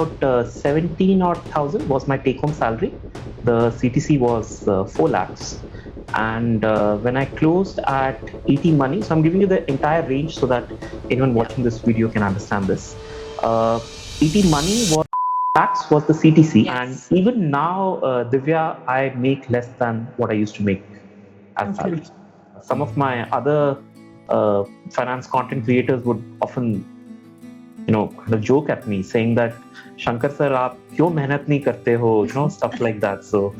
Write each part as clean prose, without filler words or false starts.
about 17 odd thousand was my take-home salary. The CTC was 4 lakhs. And when I closed at 80 money, so I'm giving you the entire range so that anyone watching this video can understand this. 80 money was lakhs was the CTC, and even now, Divya, I make less than what I used to make as salary. Some of my other finance content creators would often kind of joke at me saying that Shankar sir, आप क्यों मेहनत नहीं करते हो, stuff like that. So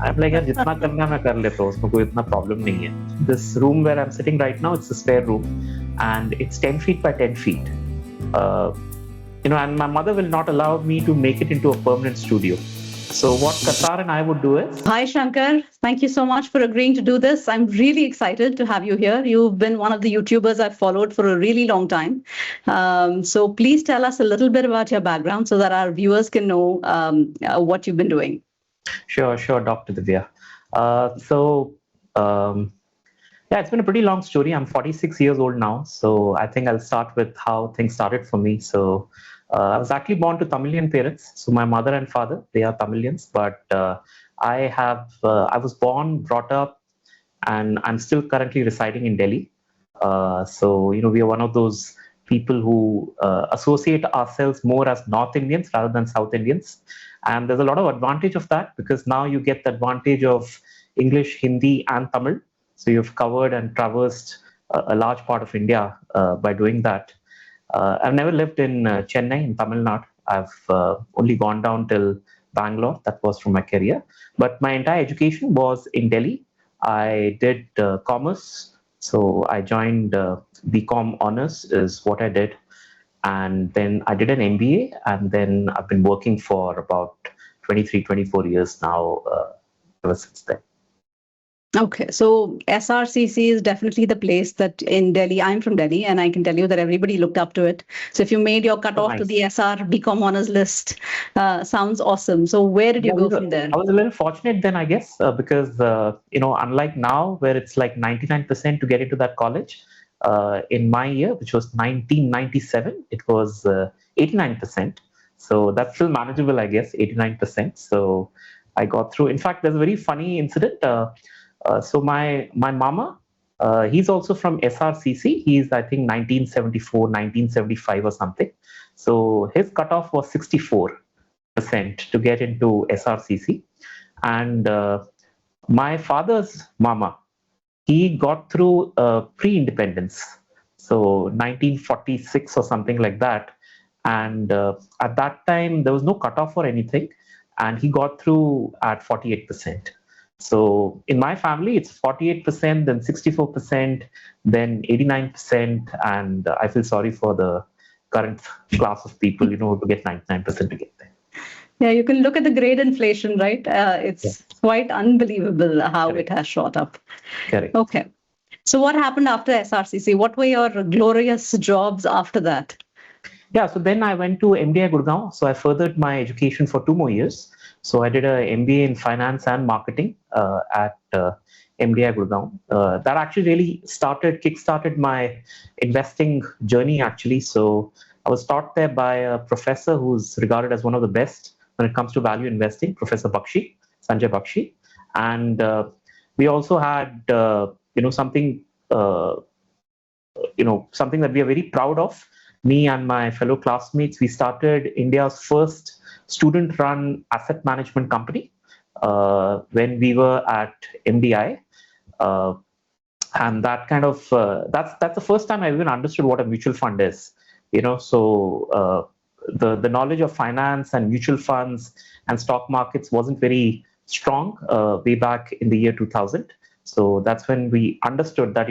I'm like, यार जितना करना है मैं कर लेता हूँ, उसमें कोई इतना problem नहीं है. This room where I'm sitting right now, it's a spare room, and it's 10 feet by 10 feet. And my mother will not allow me to make it into a permanent studio. So what Qatar and I would do is... Hi, Shankar. Thank you so much for agreeing to do this. I'm really excited to have you here. You've been one of the YouTubers I've followed for a really long time. So please tell us a little bit about your background so that our viewers can know what you've been doing. Sure, Dr. Divya. Yeah, it's been a pretty long story. I'm 46 years old now. So I think I'll start with how things started for me. So I was actually born to Tamilian parents. So my mother and father, they are Tamilians, but I was born, brought up, and I'm still currently residing in Delhi. So we are one of those people who associate ourselves more as North Indians rather than South Indians. And there's a lot of advantage of that because now you get the advantage of English, Hindi, and Tamil. So you've covered and traversed a large part of India by doing that. I've never lived in Chennai, in Tamil Nadu. I've only gone down till Bangalore. That was from my career. But my entire education was in Delhi. I did commerce. So I joined BCom honors is what I did. And then I did an MBA. And then I've been working for about 23, 24 years now ever since then. Okay, so SRCC is definitely the place that in Delhi, I'm from Delhi, and I can tell you that everybody looked up to it. So if you made your cutoff to the SR BCom honors list, sounds awesome. So where did you go from there? I was a little fortunate then, I guess, because, unlike now where it's like 99% to get into that college, in my year, which was 1997, it was 89%. So that's still manageable, I guess, 89%. So I got through. In fact, there's a very funny incident. So my mama, he's also from SRCC. He's, I think, 1974, 1975 or something. So his cutoff was 64% to get into SRCC. And my father's mama, he got through pre-independence. So 1946 or something like that. And at that time, there was no cutoff or anything. And he got through at 48%. So in my family, it's 48%, then 64%, then 89%. And I feel sorry for the current class of people, who get 99% to get there. Yeah, you can look at the grade inflation, right? It's quite unbelievable how it has shot up. Correct. Okay. So what happened after SRCC? What were your glorious jobs after that? Yeah, so then I went to MDI Gurgaon. So I furthered my education for 2 more years. So I did an MBA in finance and marketing at MDI Gurgaon. That actually really kickstarted my investing journey, actually. So I was taught there by a professor who's regarded as one of the best when it comes to value investing, Professor Bakshi, Sanjay Bakshi. And we also had, something that we are very proud of. Me and my fellow classmates, we started India's first student-run asset management company when we were at MDI, and that kind of that's the first time I even understood what a mutual fund is. So the knowledge of finance and mutual funds and stock markets wasn't very strong way back in the year 2000. So that's when we understood that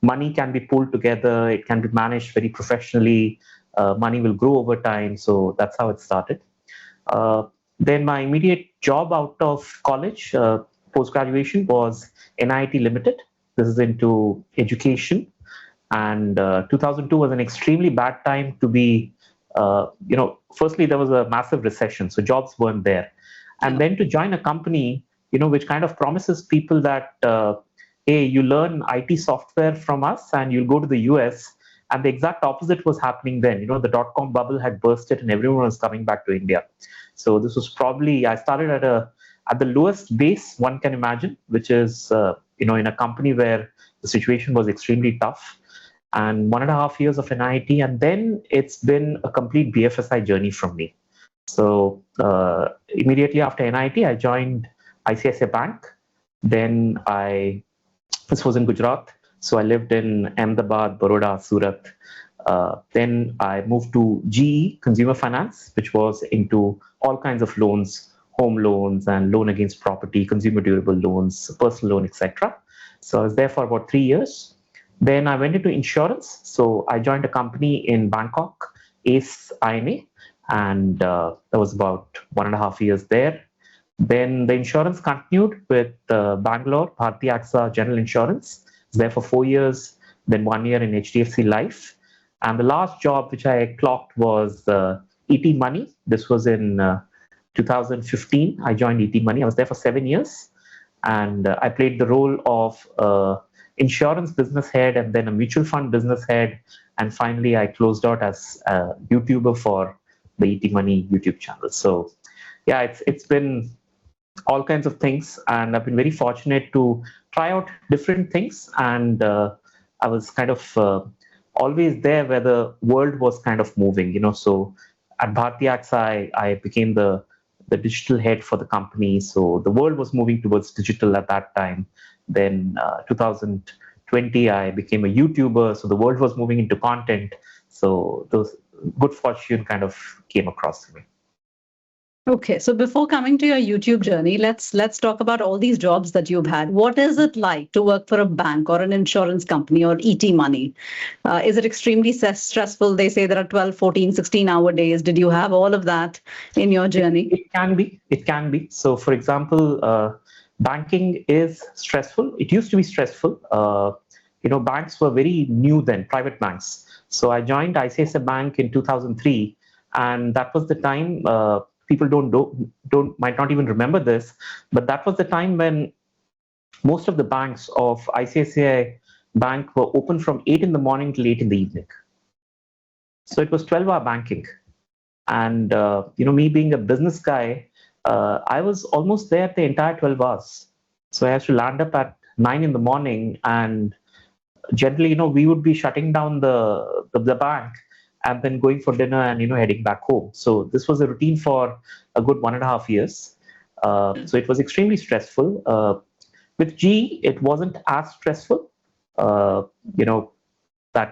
money can be pulled together, it can be managed very professionally, money will grow over time. So that's how it started. Then my immediate job out of college, post-graduation, was NIT Limited. This is into education. And 2002 was an extremely bad time to be, firstly, there was a massive recession, so jobs weren't there. And then to join a company, which kind of promises people that, hey, you learn IT software from us and you'll go to the US And the exact opposite was happening then. The dot-com bubble had bursted and everyone was coming back to India. So this was probably, I started at the lowest base one can imagine, which is, in a company where the situation was extremely tough, and 1.5 years of NIT, and then it's been a complete BFSI journey from me. So immediately after NIT, I joined ICICI Bank. Then this was in Gujarat. So I lived in Ahmedabad, Baroda, Surat. Then I moved to GE, Consumer Finance, which was into all kinds of loans, home loans and loan against property, consumer durable loans, personal loan, etc. So I was there for about 3 years. Then I went into insurance. So I joined a company in Bangkok, ACE INA, and that was about 1.5 years there. Then the insurance continued with Bangalore, Bharti AXA General Insurance. I was there for 4 years, then 1 year in HDFC Life. And the last job which I clocked was ET Money. This was in 2015. I joined ET Money. I was there for 7 years. And I played the role of insurance business head and then a mutual fund business head. And finally, I closed out as a YouTuber for the ET Money YouTube channel. So yeah, it's been all kinds of things, and I've been very fortunate to try out different things. And I was kind of always there where the world was kind of moving, So at Bharti AXA, I became the digital head for the company. So the world was moving towards digital at that time. Then 2020, I became a YouTuber. So the world was moving into content. So those good fortune kind of came across to me. Okay, so before coming to your YouTube journey, let's talk about all these jobs that you've had. What is it like to work for a bank or an insurance company or ET Money? Is it extremely stressful? They say there are 12, 14, 16-hour days. Did you have all of that in your journey? It can be. It can be. So, for example, banking is stressful. It used to be stressful. Banks were very new then, private banks. So I joined ICICI Bank in 2003, and that was the time. People might not even remember this, but that was the time when most of the banks of ICICI Bank were open from 8 in the morning till 8 in the evening. So it was 12-hour banking. And, me being a business guy, I was almost there the entire 12 hours. So I had to land up at 9 in the morning, and generally, we would be shutting down the bank and then going for dinner and, heading back home. So this was a routine for a good 1.5 years. So it was extremely stressful. With G, it wasn't as stressful. That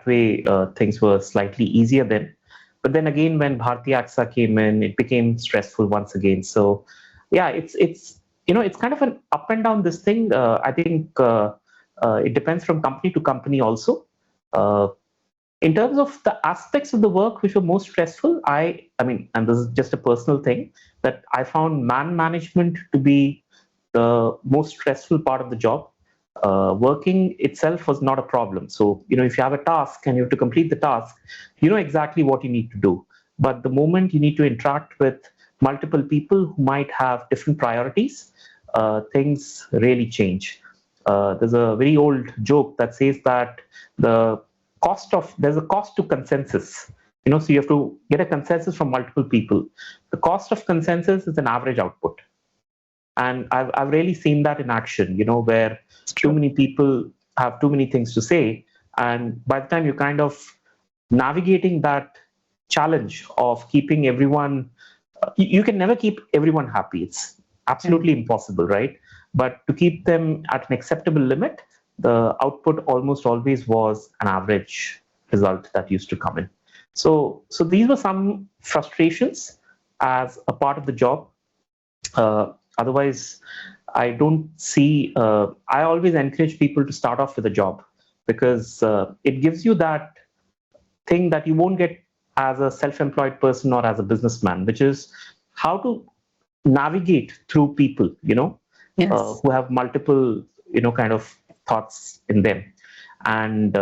way things were slightly easier then. But then again, when Bharti AXA came in, it became stressful once again. So yeah, it's kind of an up and down this thing. I think it depends from company to company also. In terms of the aspects of the work which were most stressful, I mean, and this is just a personal thing, that I found man management to be the most stressful part of the job. Working itself was not a problem. So, if you have a task and you have to complete the task, you know exactly what you need to do. But the moment you need to interact with multiple people who might have different priorities, things really change. There's a very old joke that says that there's a cost to consensus. So you have to get a consensus from multiple people. The cost of consensus is an average output. And I've really seen that in action, where too many people have too many things to say. And by the time you're kind of navigating that challenge of keeping everyone, you can never keep everyone happy. It's absolutely impossible, right? But to keep them at an acceptable limit, the output almost always was an average result that used to come in. So these were some frustrations as a part of the job. Otherwise, I don't see, I always encourage people to start off with a job, because it gives you that thing that you won't get as a self-employed person or as a businessman, which is how to navigate through people, Yes. who have multiple, kind of thoughts in them. And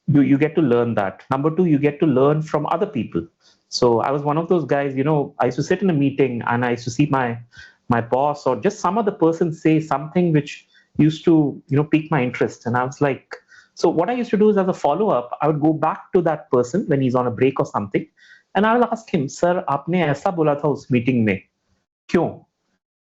you get to learn that. Number two, you get to learn from other people. So I was one of those guys, I used to sit in a meeting and I used to see my boss or just some other person say something which used to, pique my interest. And I was like, So what I used to do is, as a follow-up, I would go back to that person when he's on a break or something, and I will ask him, "Sir, आपने ऐसा बोला था उस meeting में, क्यों?"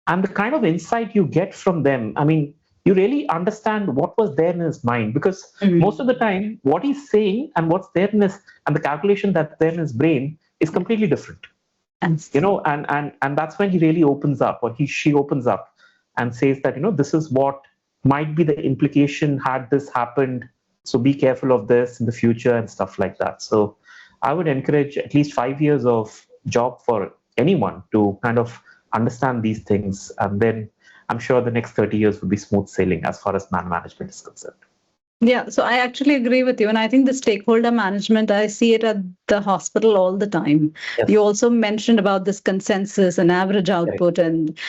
And the kind of insight you get from them, I mean, you really understand what was there in his mind, because most of the time, what he's saying and what's there in his, and the calculation that's there in his brain is completely different. And that's when he really opens up, or she opens up and says that, this is what might be the implication had this happened. So be careful of this in the future and stuff like that. So I would encourage at least 5 years of job for anyone to kind of understand these things. And then I'm sure the next 30 years will be smooth sailing as far as management is concerned. Yeah, so I actually agree with you. And I think the stakeholder management, I see it at the hospital all the time. Yes. You also mentioned about this consensus and average output, and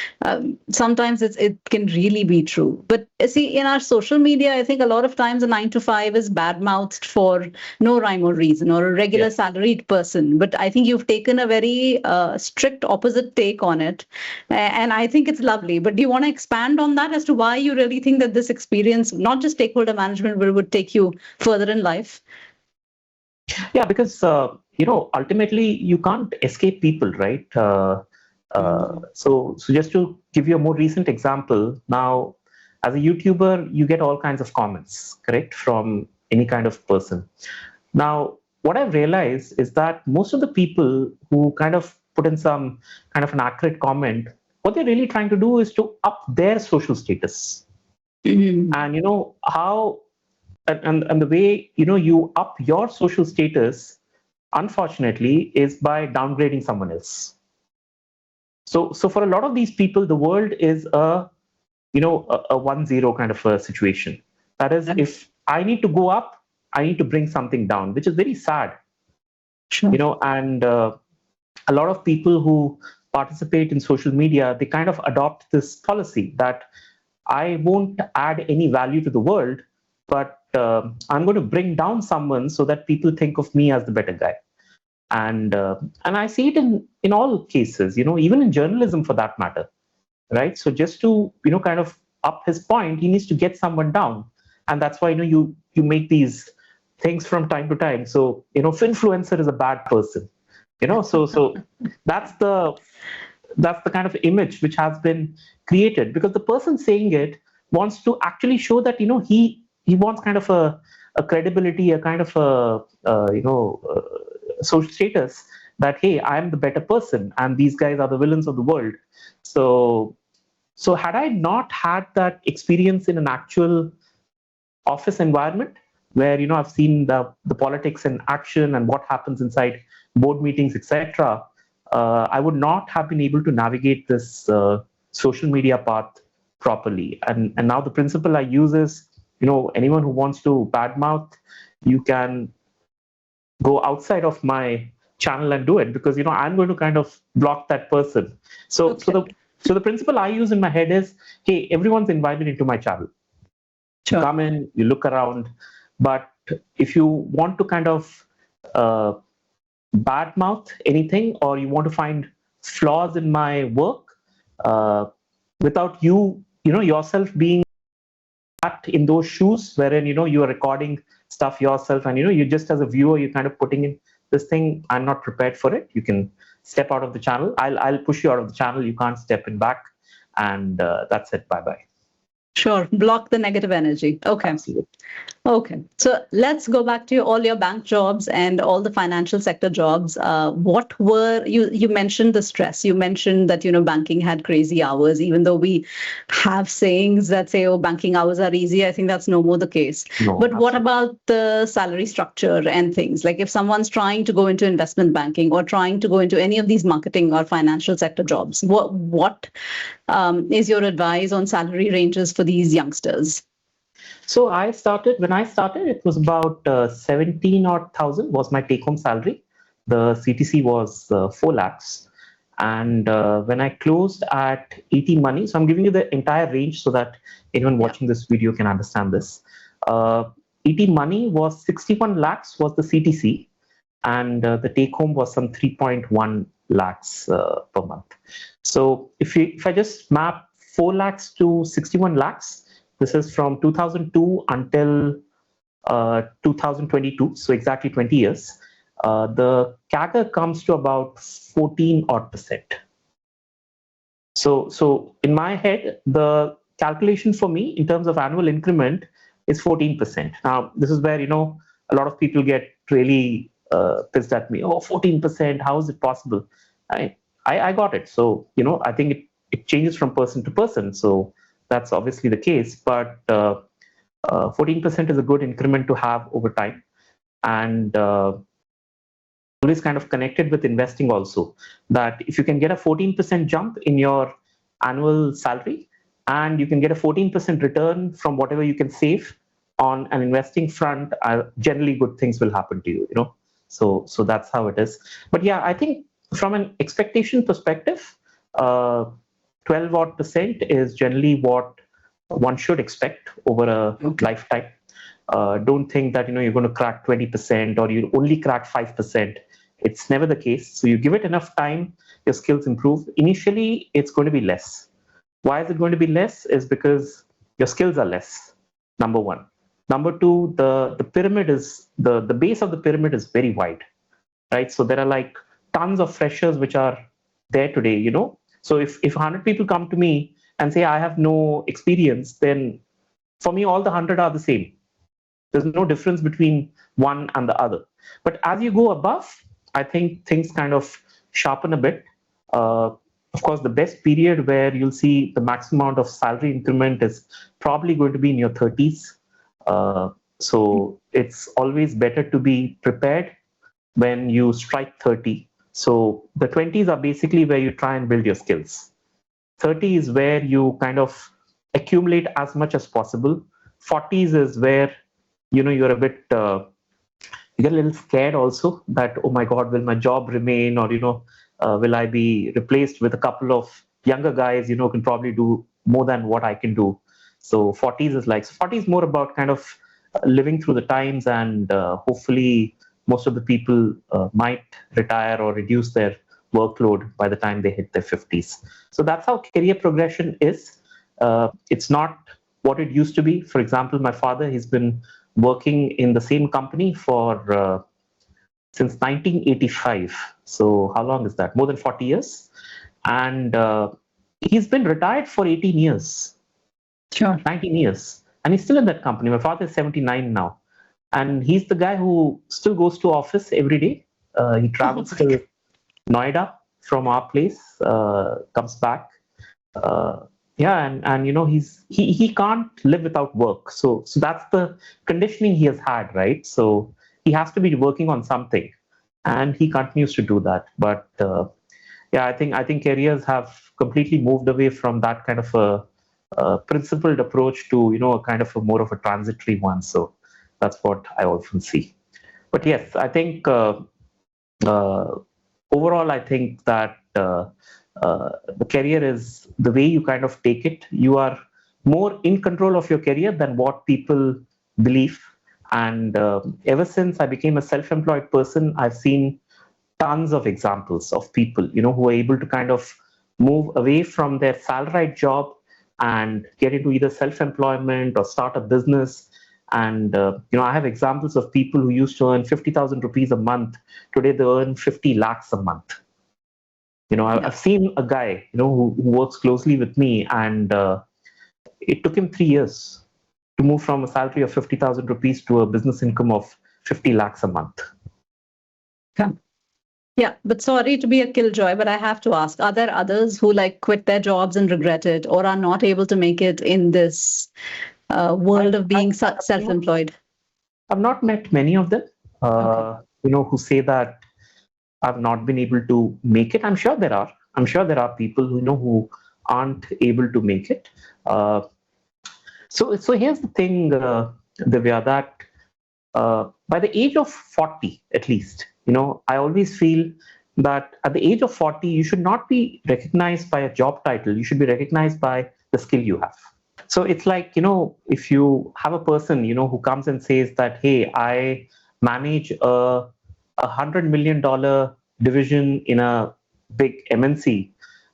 sometimes it can really be true. But see, in our social media, I think a lot of times a 9 to 5 is bad-mouthed for no rhyme or reason, or a regular salaried person. But I think you've taken a very strict opposite take on it. And I think it's lovely. But do you want to expand on that as to why you really think that this experience, not just stakeholder management, would take you further in life? Yeah, because ultimately you can't escape people, right? So just to give you a more recent example, now as a YouTuber, you get all kinds of comments, correct, from any kind of person. Now, what I've realized is that most of the people who kind of put in some kind of an accurate comment, what they're really trying to do is to up their social status. And how. And the way you up your social status, unfortunately, is by downgrading someone else. So for a lot of these people, the world is a 1-0 kind of a situation. That is, if I need to go up, I need to bring something down, which is very sad. Sure. And a lot of people who participate in social media, they kind of adopt this policy that I won't add any value to the world, but I'm going to bring down someone so that people think of me as the better guy. And I see it in all cases, even in journalism for that matter, right? So just to, kind of up his point, he needs to get someone down. And that's why, you make these things from time to time. So, influencer is a bad person, so that's the kind of image which has been created, because the person saying it wants to actually show that, he wants kind of a credibility, a kind of a social status that, hey, I'm the better person and these guys are the villains of the world. So had I not had that experience in an actual office environment where, I've seen the politics in action and what happens inside board meetings, etc., I would not have been able to navigate this social media path properly. And now the principle I use is, anyone who wants to badmouth, you can go outside of my channel and do it, because I'm going to kind of block that person. So the principle I use in my head is, hey, everyone's invited into my channel. Sure. You come in, you look around, but if you want to kind of badmouth anything, or you want to find flaws in my work, without you yourself being in those shoes, wherein you are recording stuff yourself, and you just as a viewer, you're kind of putting in this thing, I'm not prepared for it, you can step out of the channel. I'll push you out of the channel, you can't step in back, and that's it, bye. Sure, block the negative energy. Okay. Absolutely. Okay, so let's go back to all your bank jobs and all the financial sector jobs. What were you mentioned the stress? You mentioned that banking had crazy hours, even though we have sayings that say, oh, banking hours are easy. I think that's no more the case. No, but absolutely. What about the salary structure and things? Like if someone's trying to go into investment banking or trying to go into any of these marketing or financial sector jobs, what is your advice on salary ranges for these youngsters? So when I started, it was about 17,000 was my take-home salary. The CTC was 4 lakhs. And when I closed at 80 money, so I'm giving you the entire range so that anyone watching this video can understand this. 80 money was 61 lakhs was the CTC, and the take-home was some 3.1 lakhs per month. So if I just map 4 lakhs to 61 lakhs, this is from 2002 until 2022, so exactly 20 years, the CAGR comes to about 14 odd percent. So in my head, the calculation for me in terms of annual increment is 14%. Now, this is where, a lot of people get really pissed at me. Oh, 14%, how is it possible? I got it. So, I think it changes from person to person. So that's obviously the case. But 14% is a good increment to have over time. And always kind of connected with investing also, that if you can get a 14% jump in your annual salary and you can get a 14% return from whatever you can save on an investing front, generally good things will happen to you, so that's how it is. But yeah, I think from an expectation perspective, 12 odd percent is generally what one should expect over a lifetime. Don't think that you're going to crack 20% or you only crack 5%. It's never the case. So you give it enough time, your skills improve. Initially, it's going to be less. Why is it going to be less? Is because your skills are less, number one. Number two, the pyramid is, the base of the pyramid is very wide, right? So there are like tons of freshers which are there today, So if 100 people come to me and say, I have no experience, then for me, all the 100 are the same. There's no difference between one and the other. But as you go above, I think things kind of sharpen a bit. Of course, the best period where you'll see the maximum amount of salary increment is probably going to be in your 30s. So it's always better to be prepared when you strike 30. So the 20s are basically where you try and build your skills. 30 is where you kind of accumulate as much as possible. 40s is where you're a bit you get a little scared also that, oh my God, will my job remain, or will I be replaced with a couple of younger guys who can probably do more than what I can do. So 40s is like, so 40 is more about kind of living through the times, and hopefully most of the people might retire or reduce their workload by the time they hit their 50s. So that's how career progression is. It's not what it used to be. For example, my father, he's been working in the same company for since 1985. So how long is that? More than 40 years. And he's been retired for 18 years. Sure. 19 years. And he's still in that company. My father is 79 now. And he's the guy who still goes to office every day. He travels to Noida from our place, comes back. And he can't live without work. So that's the conditioning he has had, right? So he has to be working on something, and he continues to do that. But I think careers have completely moved away from that kind of a principled approach to a kind of a more of a transitory one. So that's what I often see. But yes, I think overall, I think that the career is the way you kind of take it. You are more in control of your career than what people believe. And ever since I became a self-employed person, I've seen tons of examples of people, who are able to kind of move away from their salaried job and get into either self-employment or start a business. And I have examples of people who used to earn 50,000 rupees a month. Today they earn 50 lakhs a month. I've seen a guy, who works closely with me, and it took him 3 years to move from a salary of 50,000 rupees to a business income of 50 lakhs a month. Yeah, but sorry to be a killjoy, but I have to ask, are there others who quit their jobs and regret it, or are not able to make it in this world of being self-employed? I've not met many of them, who say that I've not been able to make it. I'm sure there are people who aren't able to make it. So here's the thing, Divya, that by the age of 40, at least, I always feel that at the age of 40, you should not be recognized by a job title. You should be recognized by the skill you have. So it's like, if you have a person, who comes and says that, hey, I manage a $100 million division in a big MNC,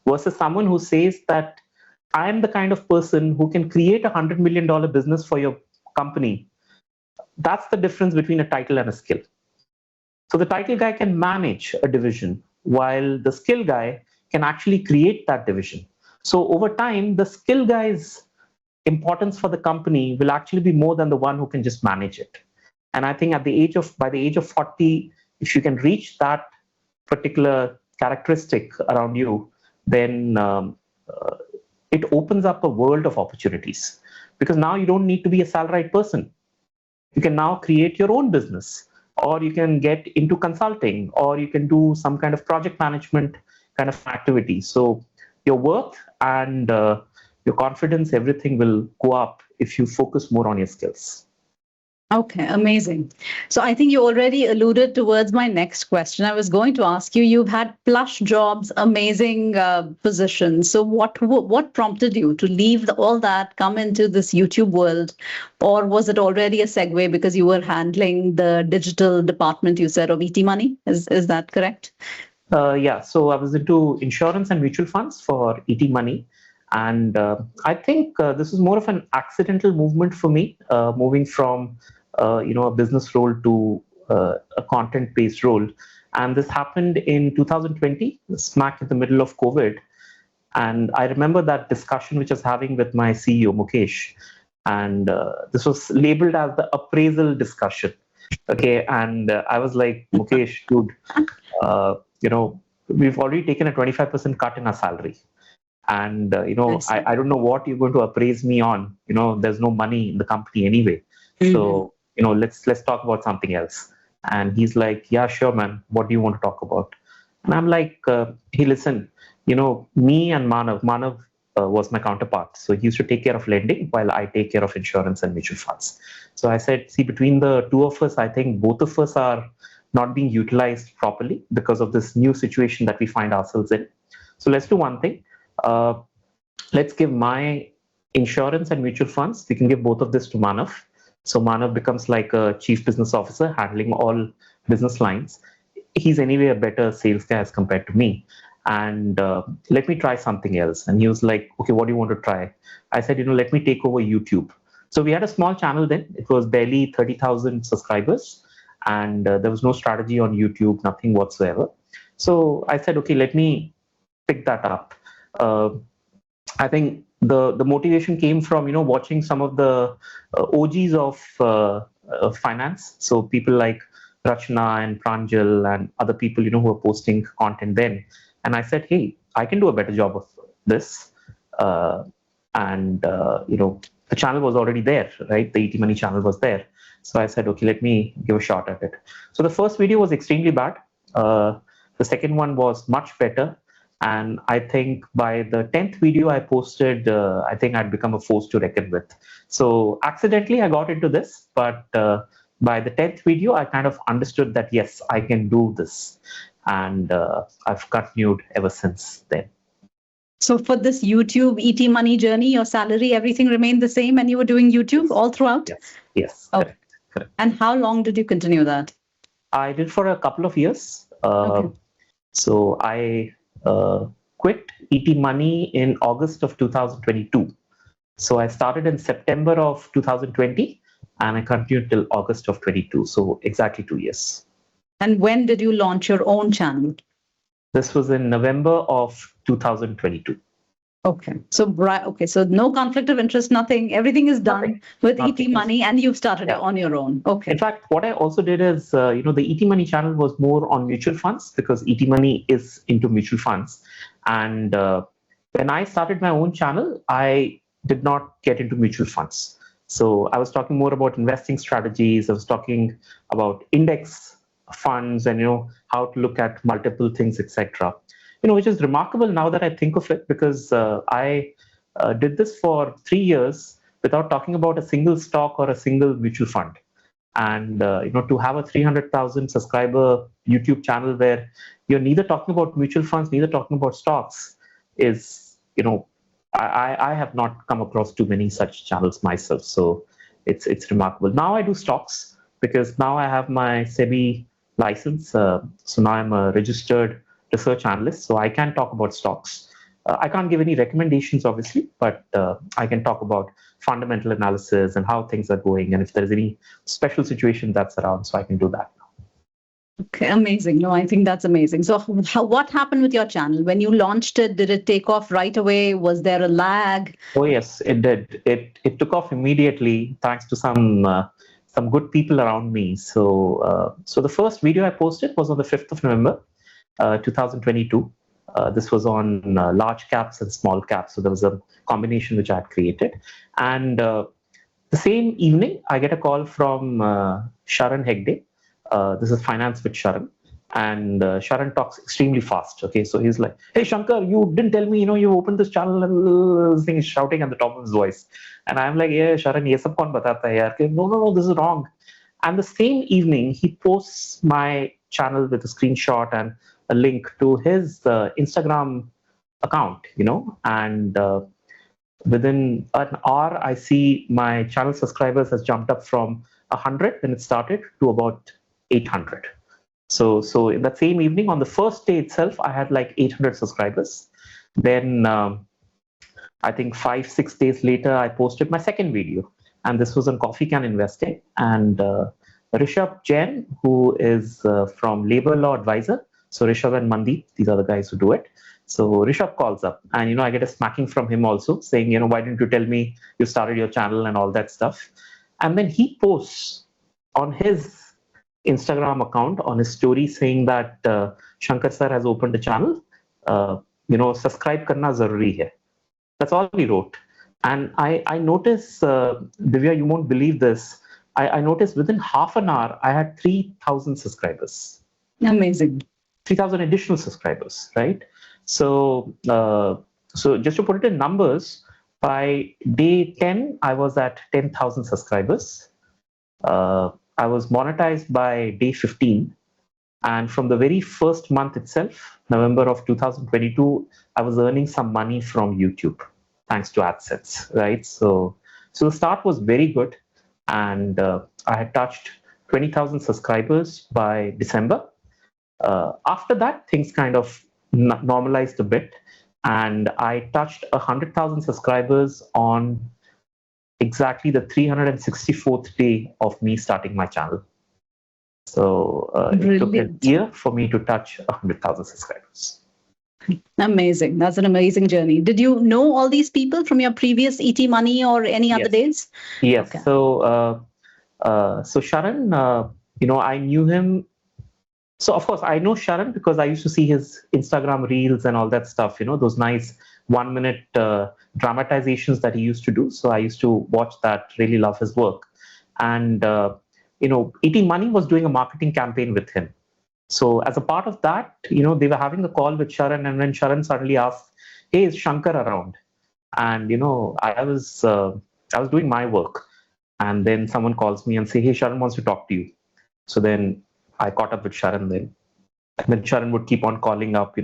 versus someone who says that I am the kind of person who can create a $100 million business for your company That's the difference between a title and a skill. So the title guy can manage a division while the skill guy can actually create that division. So over time, the skill guy's importance for the company will actually be more than the one who can just manage it. And I think by the age of 40, if you can reach that particular characteristic around you, then it opens up a world of opportunities, because now you don't need to be a salaried person. You can now create your own business, or you can get into consulting, or you can do some kind of project management kind of activity. So your worth and your confidence, everything will go up if you focus more on your skills. Okay, amazing. So I think you already alluded towards my next question. I was going to ask you, you've had plush jobs, amazing positions. So what prompted you to leave all that, come into this YouTube world? Or was it already a segue because you were handling the digital department, you said, of ET Money? Is that correct? Yeah, so I was into insurance and mutual funds for ET Money. And I think this is more of an accidental movement for me, moving from a business role to a content-based role. And this happened in 2020, smack in the middle of COVID. And I remember that discussion which I was having with my CEO, Mukesh. And this was labeled as the appraisal discussion. Okay, and I was like, Mukesh, dude, we've already taken a 25% cut in our salary. And I don't know what you're going to appraise me on. There's no money in the company anyway. So let's talk about something else. And he's like, yeah, sure, man, what do you want to talk about? And I'm like, hey, listen, me and Manav was my counterpart, so he used to take care of lending while I take care of insurance and mutual funds. So I said, see, between the two of us, I think both of us are not being utilized properly because of this new situation that we find ourselves in. So let's do one thing. Let's give my insurance and mutual funds, we can give both of this to Manav. So Manav becomes like a chief business officer handling all business lines. He's anyway a better sales guy as compared to me. And let me try something else. And he was like, okay, what do you want to try? I said, let me take over YouTube. So we had a small channel then. It was barely 30,000 subscribers. And there was no strategy on YouTube, nothing whatsoever. So I said, okay, let me pick that up. I think the motivation came from watching some of the OGs of finance. So people like Rachna and Pranjal and other people who are posting content then. And I said, hey, I can do a better job of this. And the channel was already there, right? The ET Money channel was there. So I said, okay, let me give a shot at it. So the first video was extremely bad. The second one was much better. And I think by the 10th video I posted, I think I'd become a force to reckon with. So accidentally I got into this, but by the 10th video, I kind of understood that, yes, I can do this. And I've continued ever since then. So for this YouTube ET Money journey, your salary, everything remained the same and you were doing YouTube all throughout? Yes, okay. Correct. And how long did you continue that? I did for a couple of years. Okay. So I quit ET Money in August of 2022. So I started in September of 2020 and I continued till August of 22. So exactly 2 years. And when did you launch your own channel? This was in November of 2022. Okay. So no conflict of interest, nothing. Everything is done with ET Money and you've started on your own. Okay. In fact, what I also did is, the ET Money channel was more on mutual funds because ET Money is into mutual funds. And when I started my own channel, I did not get into mutual funds. So I was talking more about investing strategies. I was talking about index funds and, how to look at multiple things, etc. Which is remarkable now that I think of it, because I did this for 3 years without talking about a single stock or a single mutual fund. And, to have a 300,000 subscriber YouTube channel where you're neither talking about mutual funds, neither talking about stocks is, I have not come across too many such channels myself. So it's remarkable. Now I do stocks because now I have my SEBI license. So now I'm a registered research analyst, so I can talk about stocks. I can't give any recommendations, obviously, but I can talk about fundamental analysis and how things are going, and if there's any special situation that's around, so I can do that. Okay, amazing. No, I think that's amazing. So what happened with your channel? When you launched it, did it take off right away? Was there a lag? Oh yes, it did. It took off immediately thanks to some good people around me. So the first video I posted was on the 5th of November, 2022. This was on large caps and small caps. So there was a combination which I had created. And the same evening, I get a call from Sharan Hegde. This is Finance with Sharan. And Sharan talks extremely fast. Okay, so he's like, "Hey Shankar, you didn't tell me, you opened this channel," and this thing is shouting at the top of his voice. And I'm like, "Yeah, Sharan, ye sab kaun batata hai yaar? No, this is wrong." And the same evening, he posts my channel with a screenshot and a link to his Instagram account, and within an hour, I see my channel subscribers has jumped up from 100 when it started to about 800. So in that same evening, on the first day itself, I had like 800 subscribers. Then I think 5-6 days later, I posted my second video, and this was on coffee can investing. And Rishabh Jain, who is from Labor Law Advisor, so Rishabh and Mandeep, these are the guys who do it. So Rishabh calls up, and I get a smacking from him also, saying, "Why didn't you tell me you started your channel and all that stuff?" And then he posts on his Instagram account, on his story, saying that Shankar sir has opened a channel. Subscribe karna zaruri hai. That's all he wrote. And I noticed, Divya, you won't believe this. I noticed within half an hour, I had 3,000 subscribers. Amazing. 3,000 additional subscribers, right? So just to put it in numbers, by day 10, I was at 10,000 subscribers. I was monetized by day 15. And from the very first month itself, November of 2022, I was earning some money from YouTube, thanks to AdSense, right? So the start was very good. And I had touched 20,000 subscribers by December. After that, things kind of normalized a bit. And I touched 100,000 subscribers on exactly the 364th day of me starting my channel. So it took a year for me to touch 100,000 subscribers. Amazing. That's an amazing journey. Did you know all these people from your previous ET Money or any other days? Yes. Okay. So Sharan, I knew him. So of course I know Sharan because I used to see his Instagram reels and all that stuff, those nice 1-minute dramatizations that he used to do. So I used to watch that, really love his work. And, ET Money was doing a marketing campaign with him. So as a part of that, they were having a call with Sharan, and when Sharan suddenly asked, "Hey, is Shankar around?" And, I was doing my work. And then someone calls me and say, "Hey, Sharan wants to talk to you." So then I caught up with Sharan then. And then Sharan would keep on calling up,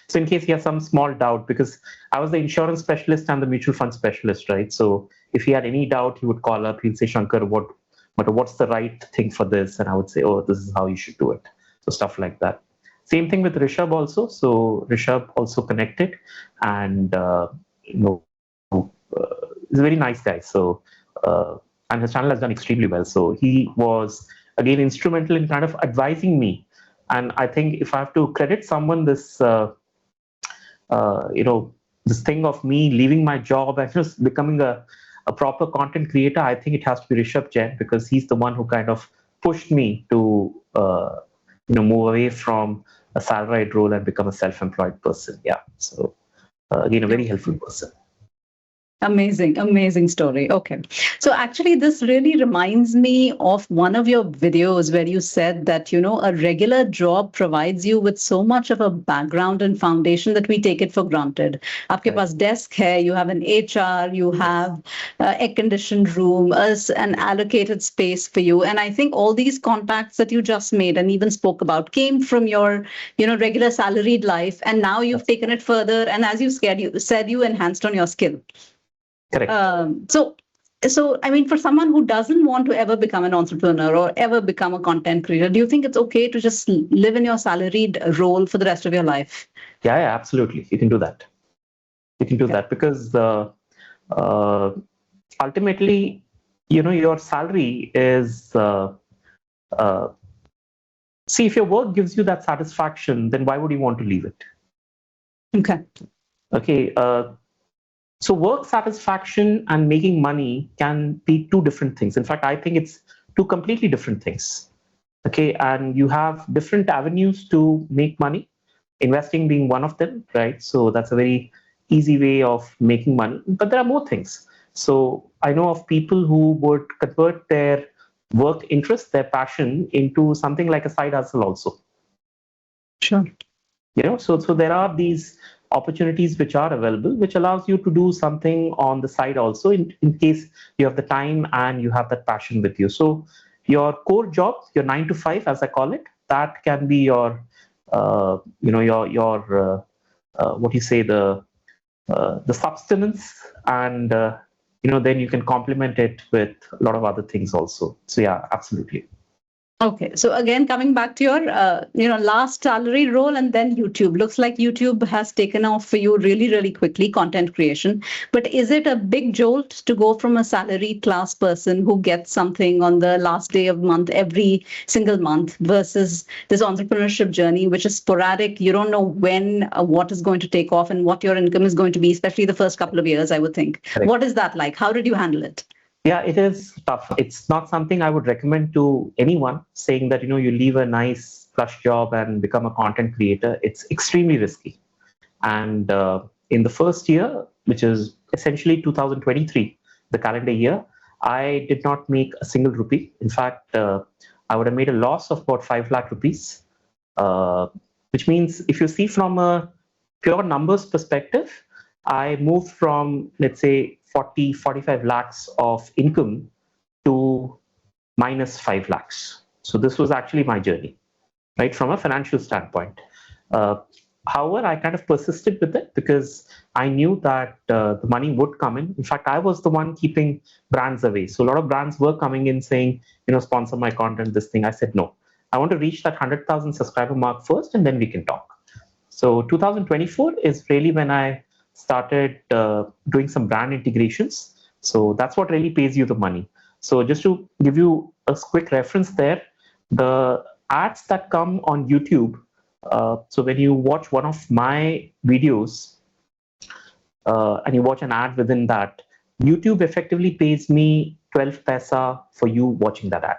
So in case he has some small doubt, because I was the insurance specialist and the mutual fund specialist, right? So if he had any doubt, he would call up. He'd say, "Shankar, what's the right thing for this?" And I would say, "Oh, this is how you should do it." So stuff like that. Same thing with Rishabh also. So Rishabh also connected, and he's a very nice guy. So and his channel has done extremely well. So he was again instrumental in kind of advising me. And I think if I have to credit someone this, this thing of me leaving my job and just becoming a proper content creator, I think it has to be Rishabh Jain, because he's the one who kind of pushed me to, move away from a salaried role and become a self-employed person. Yeah. So again, a very helpful person. Amazing story. Okay. So actually, this really reminds me of one of your videos where you said that, a regular job provides you with so much of a background and foundation that we take it for granted. Aapke paas desk hai, you have an HR, you have air-conditioned room, an allocated space for you. And I think all these contacts that you just made and even spoke about came from your, regular salaried life. And now you've taken it further. And as you said, you enhanced on your skill. Correct. So I mean, for someone who doesn't want to ever become an entrepreneur or ever become a content creator, do you think it's okay to just live in your salaried role for the rest of your life? Yeah, absolutely. You can do that. You can do that because ultimately, your salary is, see, if your work gives you that satisfaction, then why would you want to leave it? Okay. Okay. So work satisfaction and making money can be two different things. In fact, I think it's two completely different things. Okay. And you have different avenues to make money, investing being one of them, right? So that's a very easy way of making money, but there are more things. So I know of people who would convert their work interest, their passion, into something like a side hustle also. Sure. So there are these opportunities which are available, which allows you to do something on the side also, in case you have the time and you have that passion with you. So your core job, your 9 to 5, as I call it, that can be your your what you say, the substance, and then you can complement it with a lot of other things also. So yeah, absolutely. Okay, so again, coming back to your, last salary role and then YouTube. Looks like YouTube has taken off for you really, really quickly, content creation. But is it a big jolt to go from a salary class person who gets something on the last day of month, every single month, versus this entrepreneurship journey, which is sporadic? You don't know when, what is going to take off and what your income is going to be, especially the first couple of years, I would think. Correct. What is that like? How did you handle it? Yeah, it is tough. It's not something I would recommend to anyone, saying that you leave a nice plush job and become a content creator. It's extremely risky. And in the first year, which is essentially 2023, the calendar year, I did not make a single rupee. In fact, I would have made a loss of about 5 lakh rupees, which means if you see from a pure numbers perspective, I moved from, let's say, 40, 45 lakhs of income to minus 5 lakhs. So this was actually my journey, right, from a financial standpoint. However, I kind of persisted with it because I knew that the money would come in. In fact, I was the one keeping brands away. So a lot of brands were coming in saying, sponsor my content, this thing. I said, no, I want to reach that 100,000 subscriber mark first, and then we can talk. So 2024 is really when I started doing some brand integrations. So that's what really pays you the money. So just to give you a quick reference there, the ads that come on YouTube, so when you watch one of my videos and you watch an ad within that, YouTube effectively pays me 12 paisa for you watching that ad.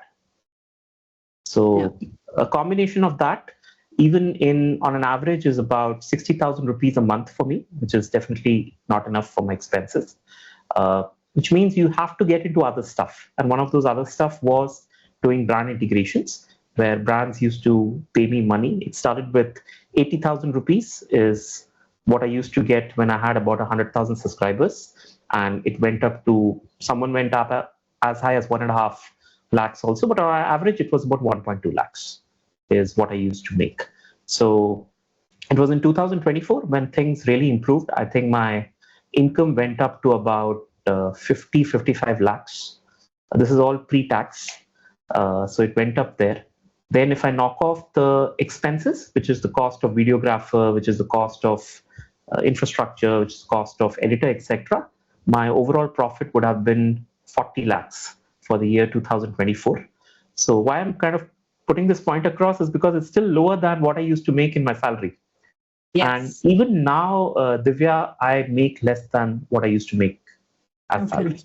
So a combination of that, even on an average, is about 60,000 rupees a month for me, which is definitely not enough for my expenses, which means you have to get into other stuff. And one of those other stuff was doing brand integrations, where brands used to pay me money. It started with 80,000 rupees is what I used to get when I had about 100,000 subscribers. And it went up to, someone went up as high as 1.5 lakhs also, but on average, it was about 1.2 lakhs is what I used to make. So it was in 2024 when things really improved. I think my income went up to about 50, 55 lakhs. This is all pre-tax. So it went up there. Then if I knock off the expenses, which is the cost of videographer, which is the cost of infrastructure, which is the cost of editor, etc., my overall profit would have been 40 lakhs for the year 2024. So why I'm kind of putting this point across is because it's still lower than what I used to make in my salary. Yes. And even now, Divya, I make less than what I used to make as salary.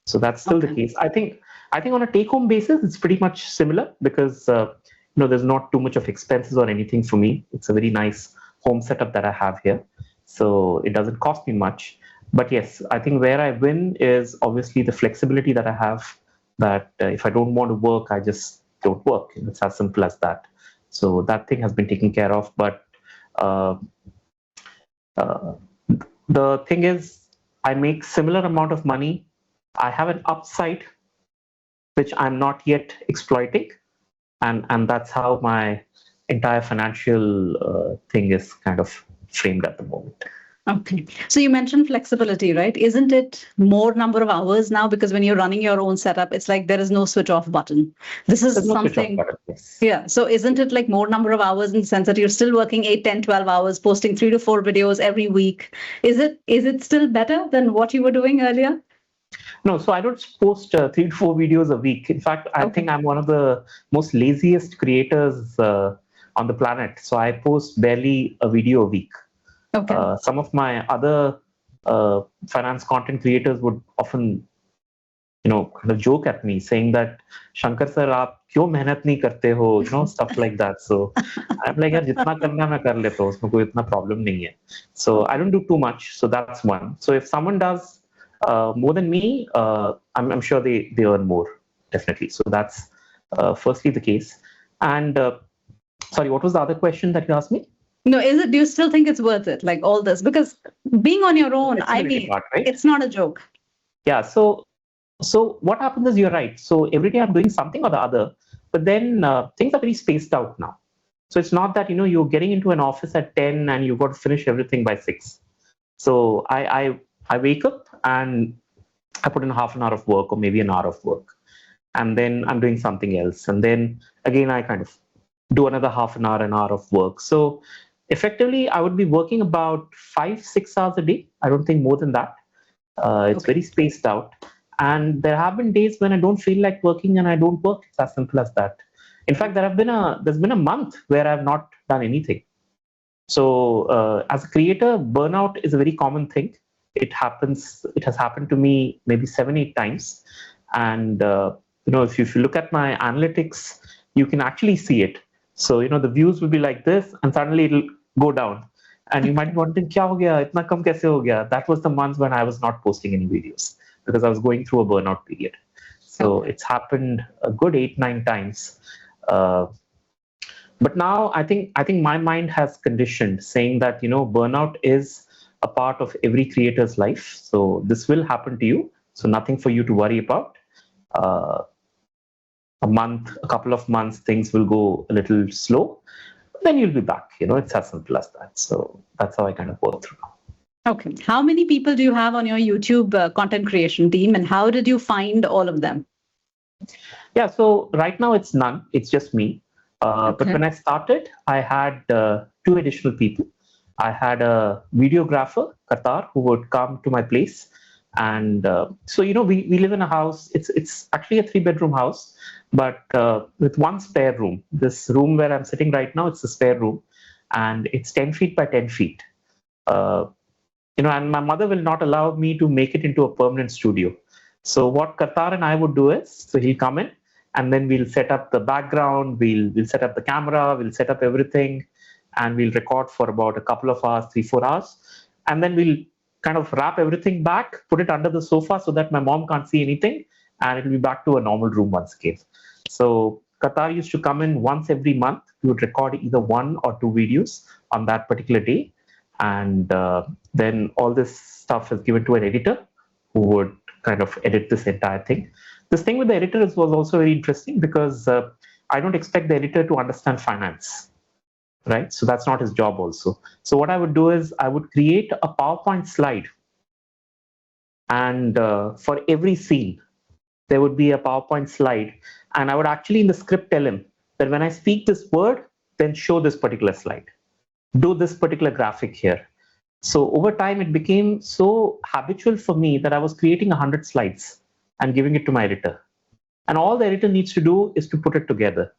So that's still the case. I think on a take-home basis, it's pretty much similar because there's not too much of expenses or anything for me. It's a very nice home setup that I have here, so it doesn't cost me much. But yes, I think where I win is obviously the flexibility that I have. That if I don't want to work, I just don't work. It's as simple as that. So that thing has been taken care of. But the thing is, I make similar amount of money. I have an upside which I'm not yet exploiting, and that's how my entire financial thing is kind of framed at the moment. Okay. So you mentioned flexibility, right? Isn't it more number of hours now? Because when you're running your own setup, it's like there is no switch off button. This There's is no switch off something. button. Yes. Yeah. So isn't it like more number of hours in the sense that you're still working 8, 10, 12 hours, posting 3 to 4 videos every week? Is it still better than what you were doing earlier? No, so I don't post 3 to 4 videos a week. In fact, I think Okay. I'm one of the most laziest creators on the planet. So I post barely a video a week. Okay. Some of my other finance content creators would often, kind of joke at me saying that, Shankar sir, aap क्यों मेहनत नहीं करते हो, stuff like that. So I'm like, यार जितना करना है मैं कर लेता हूँ, उसमें कोई इतना problem नहीं है. So I don't do too much. So that's one. So if someone does more than me, I'm sure they earn more, definitely. So that's firstly the case. And sorry, what was the other question that you asked me? No, do you still think it's worth it, like all this? Because being on your own, I Flexibility mean, part, right? it's not a joke. Yeah. So what happens is, you're right. So every day I'm doing something or the other, but then things are very spaced out now. So it's not that you're getting into an office at 10 and you've got to finish everything by 6. So I wake up and I put in half an hour of work or maybe an hour of work, and then I'm doing something else, and then again I kind of do another half an hour of work. So effectively, I would be working about 5-6 hours a day. I don't think more than that. It's Okay. very spaced out. And there have been days when I don't feel like working and I don't work. It's as simple as that. In fact, there's been a month where I've not done anything. So as a creator, burnout is a very common thing. It happens. It has happened to me maybe 7-8 times. And if you look at my analytics, you can actually see it. So the views will be like this, and suddenly it'll go down. And you might be wondering, "Kya ho gaya? Itna kam kaise ho gaya?" That was the month when I was not posting any videos because I was going through a burnout period. So Okay. it's happened a good 8-9 times. Uh, but now I think my mind has conditioned, saying that burnout is a part of every creator's life. So this will happen to you. So nothing for you to worry about. Uh, a couple of months, things will go a little slow. Then you'll be back. It's as simple as that. So that's how I kind of work through now. Okay. How many people do you have on your YouTube content creation team, and how did you find all of them? Yeah, so right now it's none. It's just me. But Okay. when I started, I had 2 additional people. I had a videographer, Qatar, who would come to my place. And so, we live in a house. It's actually a 3-bedroom house, but with one spare room. This room where I'm sitting right now, it's a spare room. And it's 10 feet by 10 feet. And my mother will not allow me to make it into a permanent studio. So what Qatar and I would do is, so he'll come in, and then we'll set up the background, we'll set up the camera, we'll set up everything, and we'll record for about a couple of hours, 3-4 hours, and then we'll kind of wrap everything back, put it under the sofa so that my mom can't see anything, and it'll be back to a normal room once again. So Qatar used to come in once every month. We would record either 1 or 2 videos on that particular day, and then all this stuff is given to an editor who would kind of edit this entire thing. This thing with the editor was also very interesting because I don't expect the editor to understand finance, right? So that's not his job also. So what I would do is I would create a PowerPoint slide, and for every scene, there would be a PowerPoint slide, and I would actually in the script tell him that when I speak this word, then show this particular slide, do this particular graphic here. So over time, it became so habitual for me that I was creating 100 slides and giving it to my editor. And all the editor needs to do is to put it together.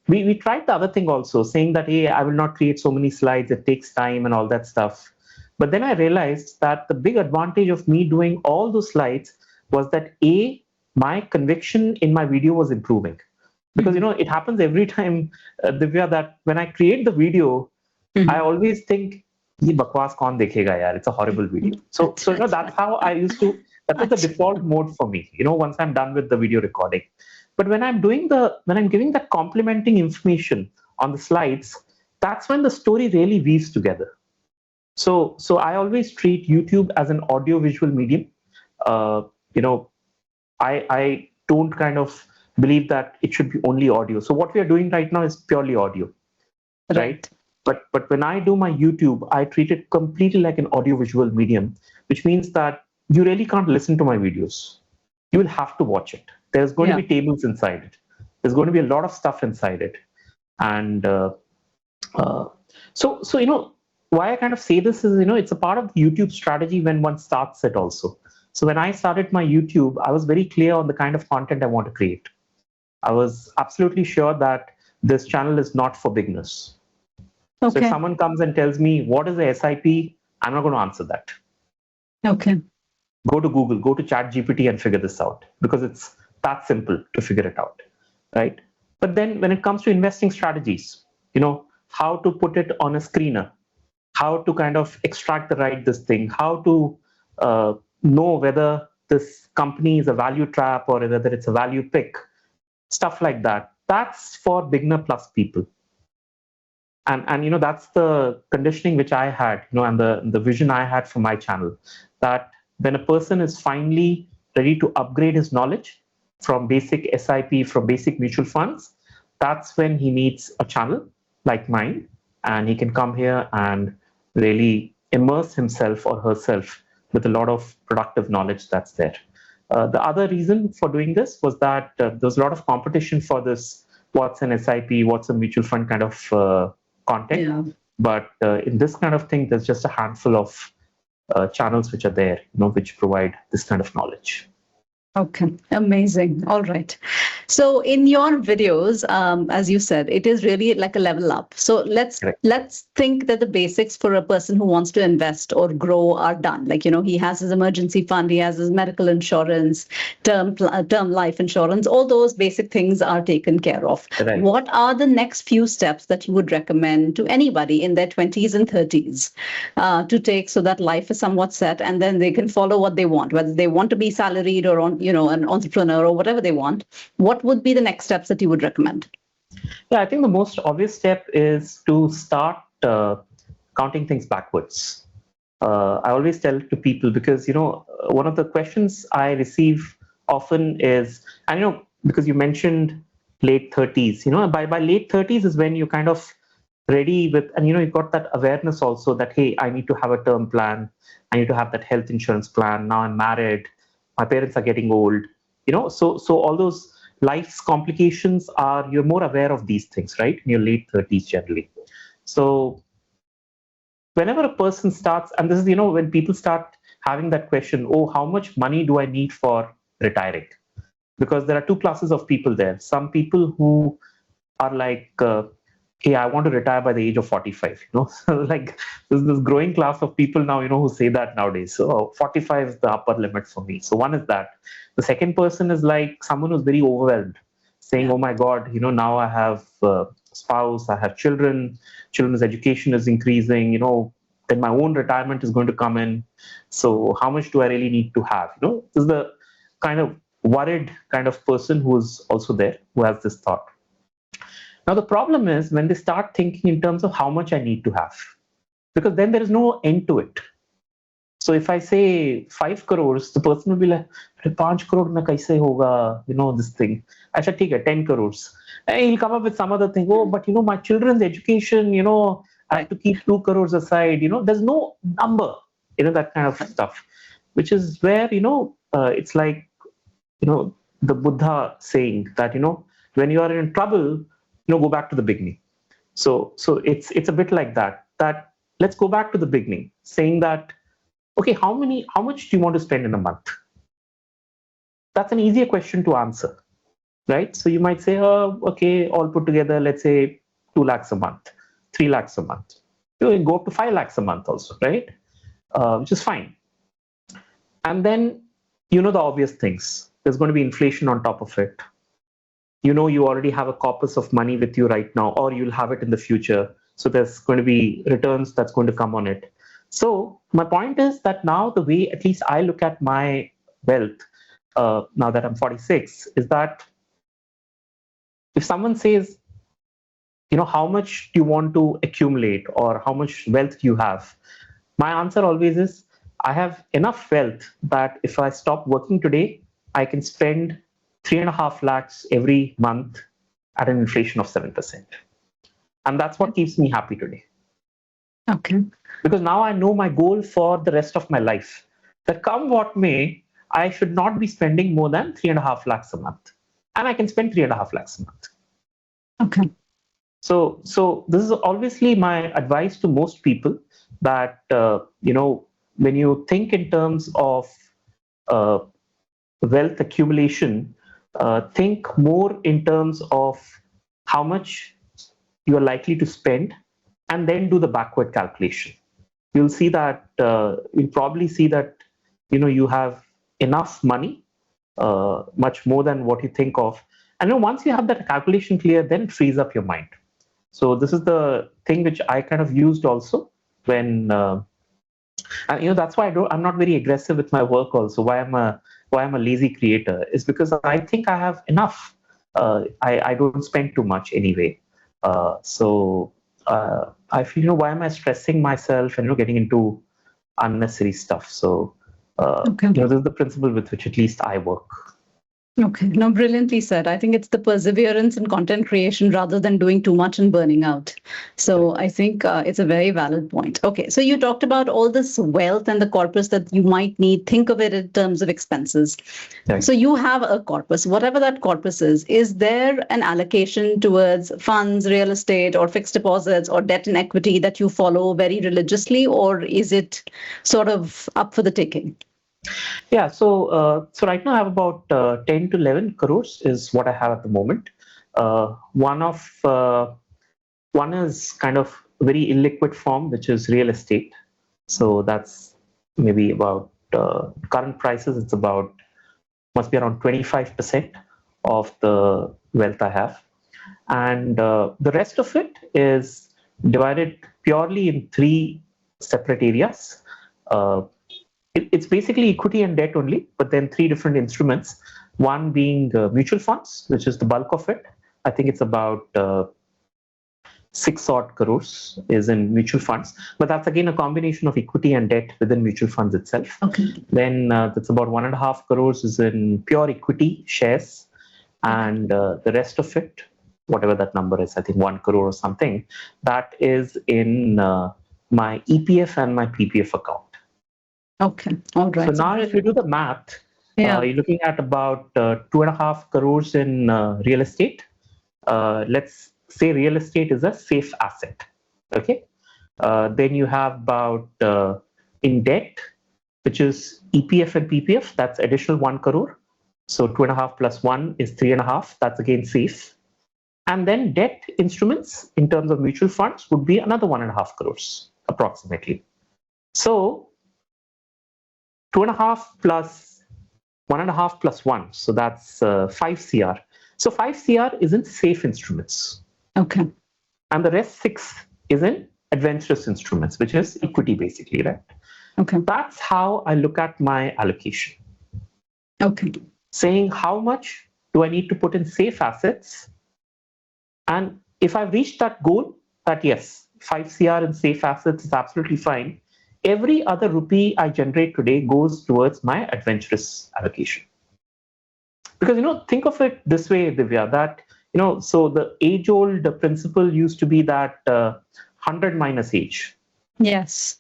We tried the other thing also, saying that, hey, I will not create so many slides, it takes time and all that stuff. But then I realized that the big advantage of me doing all those slides was that my conviction in my video was improving. Because, it happens every time, Divya, that when I create the video, I always think, "Ye bakwas kaun dekhega yaar? It's a horrible video." So that's how I used to. That was the default mode for me. Once I'm done with the video recording, but when I'm giving that complementing information on the slides, that's when the story really weaves together. So I always treat YouTube as an audio-visual medium. I don't kind of believe that it should be only audio. So what we are doing right now is purely audio, right? But when I do my YouTube, I treat it completely like an audiovisual medium, which means that you really can't listen to my videos. You will have to watch it. There's going to Yeah. be tables inside it. There's going to be a lot of stuff inside it, and uh, so why I kind of say this is it's a part of the YouTube strategy when one starts it also. So when I started my YouTube, I was very clear on the kind of content I want to create. I was absolutely sure that this channel is not for beginners. So if Okay. someone comes and tells me what is a SIP, I'm not going to answer that. Okay. Go to Google, go to ChatGPT and figure this out, because it's that simple to figure it out, right? But then when it comes to investing strategies, how to put it on a screener, how to kind of extract the right this thing, how to know whether this company is a value trap or whether it's a value pick, stuff like that. That's for beginner plus people. And that's the conditioning which I had, and the vision I had for my channel, that when a person is finally ready to upgrade his knowledge from basic SIP, from basic mutual funds, that's when he needs a channel like mine, and he can come here and really immerse himself or herself with a lot of productive knowledge that's there. The other reason for doing this was that there's a lot of competition for this what's an SIP, what's a mutual fund kind of content. Yeah. But in this kind of thing, there's just a handful of channels which are there, which provide this kind of knowledge. Okay, amazing. All right. So in your videos, as you said, it is really like a level up. So let's think that the basics for a person who wants to invest or grow are done. Like, he has his emergency fund, he has his medical insurance, term life insurance, all those basic things are taken care of. Right. What are the next few steps that you would recommend to anybody in their 20s and 30s to take so that life is somewhat set, and then they can follow what they want, whether they want to be salaried or on an entrepreneur or whatever they want? What would be the next steps that you would recommend? Yeah, I think the most obvious step is to start counting things backwards. I always tell to people, because one of the questions I receive often is, and because you mentioned late 30s, by late 30s is when you kind of ready with, and you've got that awareness also that, hey, I need to have a term plan, I need to have that health insurance plan, now I'm married, my parents are getting old, so all those life's complications you're more aware of these things, right, in your late 30s generally. So whenever a person starts, and this is when people start having that question, oh, how much money do I need for retiring? Because there are two classes of people there. Some people who are like, hey, I want to retire by the age of 45, like there's this growing class of people now, who say that nowadays. So 45 is the upper limit for me. So one is that. The second person is like someone who's very overwhelmed, saying, oh my God, now I have a spouse, I have children's education is increasing, then my own retirement is going to come in. So how much do I really need to have? This is the kind of worried kind of person who is also there, who has this thought. Now, the problem is when they start thinking in terms of how much I need to have, because then there is no end to it. So if I say 5 crores, the person will be like, 5 crore mein kaise hoga, this thing. I said, take 10 crores. And he'll come up with some other thing. Oh, but my children's education, I have to keep 2 crores aside. There's no number, that kind of stuff, which is where, it's like, the Buddha saying that, when you are in trouble, go back to the beginning. So it's a bit like that let's go back to the beginning, saying that, okay, how much do you want to spend in a month? That's an easier question to answer, right? So you might say, oh, okay, all put together, let's say 2 lakhs a month, 3 lakhs a month. You can go up to 5 lakhs a month also, right? Which is fine. And then, the obvious things. There's going to be inflation on top of it. You already have a corpus of money with you right now, or you'll have it in the future. So there's going to be returns that's going to come on it. So my point is that now the way at least I look at my wealth, now that I'm 46, is that if someone says, how much do you want to accumulate or how much wealth do you have? My answer always is, I have enough wealth that if I stop working today, I can spend 3.5 lakhs every month at an inflation of 7%. And that's what keeps me happy today. Okay. Because now I know my goal for the rest of my life. That come what may, I should not be spending more than 3.5 lakhs a month. And I can spend 3.5 lakhs a month. Okay. So this is obviously my advice to most people that, when you think in terms of uh, wealth accumulation, think more in terms of how much you are likely to spend and then do the backward calculation. You'll probably see that you have enough money, much more than what you think of. And then once you have that calculation clear, then it frees up your mind. So this is the thing which I kind of used also when, and that's why I'm not very aggressive with my work. Also, why I'm a lazy creator is because I think I have enough. I don't spend too much anyway. So I feel, why am I stressing myself and getting into unnecessary stuff? So Okay. this is the principle with which at least I work. Okay. No, brilliantly said. I think it's the perseverance in content creation rather than doing too much and burning out. So I think it's a very valid point. Okay. So you talked about all this wealth and the corpus that you might need. Think of it in terms of expenses. Right. So you have a corpus, whatever that corpus is there an allocation towards funds, real estate, or fixed deposits, or debt and equity that you follow very religiously, or is it sort of up for the taking? Yeah, so right now I have about 10 to 11 crores is what I have at the moment. One is kind of very illiquid form, which is real estate. So that's maybe about current prices. It's about must be around 25% of the wealth I have, and the rest of it is divided purely in three separate areas. Uh, it's basically equity and debt only, but then three different instruments. One being mutual funds, which is the bulk of it. I think it's about 6 odd crores is in mutual funds, but that's again a combination of equity and debt within mutual funds itself. Okay. Then that's about 1.5 crores is in pure equity shares, and the rest of it, whatever that number is, I think 1 crore or something, that is in my EPF and my PPF account. Okay. All right. So now, if you do the math, Yeah. you're looking at about 2.5 crores in real estate. Let's say real estate is a safe asset. Okay. Then you have about in debt, which is EPF and PPF. That's additional 1 crore. So 2.5 plus 1 is 3.5. That's again safe. And then debt instruments in terms of mutual funds would be another 1.5 crores approximately. So 2.5 plus 1.5 plus 1, so that's 5 CR. So 5 CR is in safe instruments. Okay. And the rest 6 is in adventurous instruments, which is equity basically, right? Okay. That's how I look at my allocation. Okay. Saying how much do I need to put in safe assets? And if I've reached that goal, that yes, 5 CR in safe assets is absolutely fine. Every other rupee I generate today goes towards my adventurous allocation. Because, think of it this way, Divya, that, so the age-old principle used to be that 100 minus age. Yes.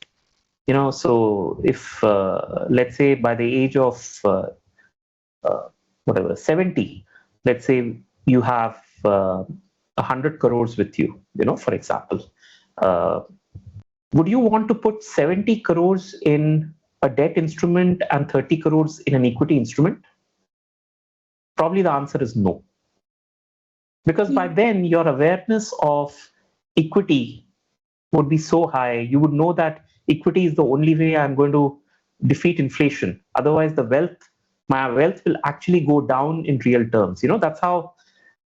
So if, let's say by the age of 70, let's say you have 100 crores with you, for example. Would you want to put 70 crores in a debt instrument and 30 crores in an equity instrument? Probably the answer is no. Because by then your awareness of equity would be so high, you would know that equity is the only way I'm going to defeat inflation. Otherwise, my wealth will actually go down in real terms. That's how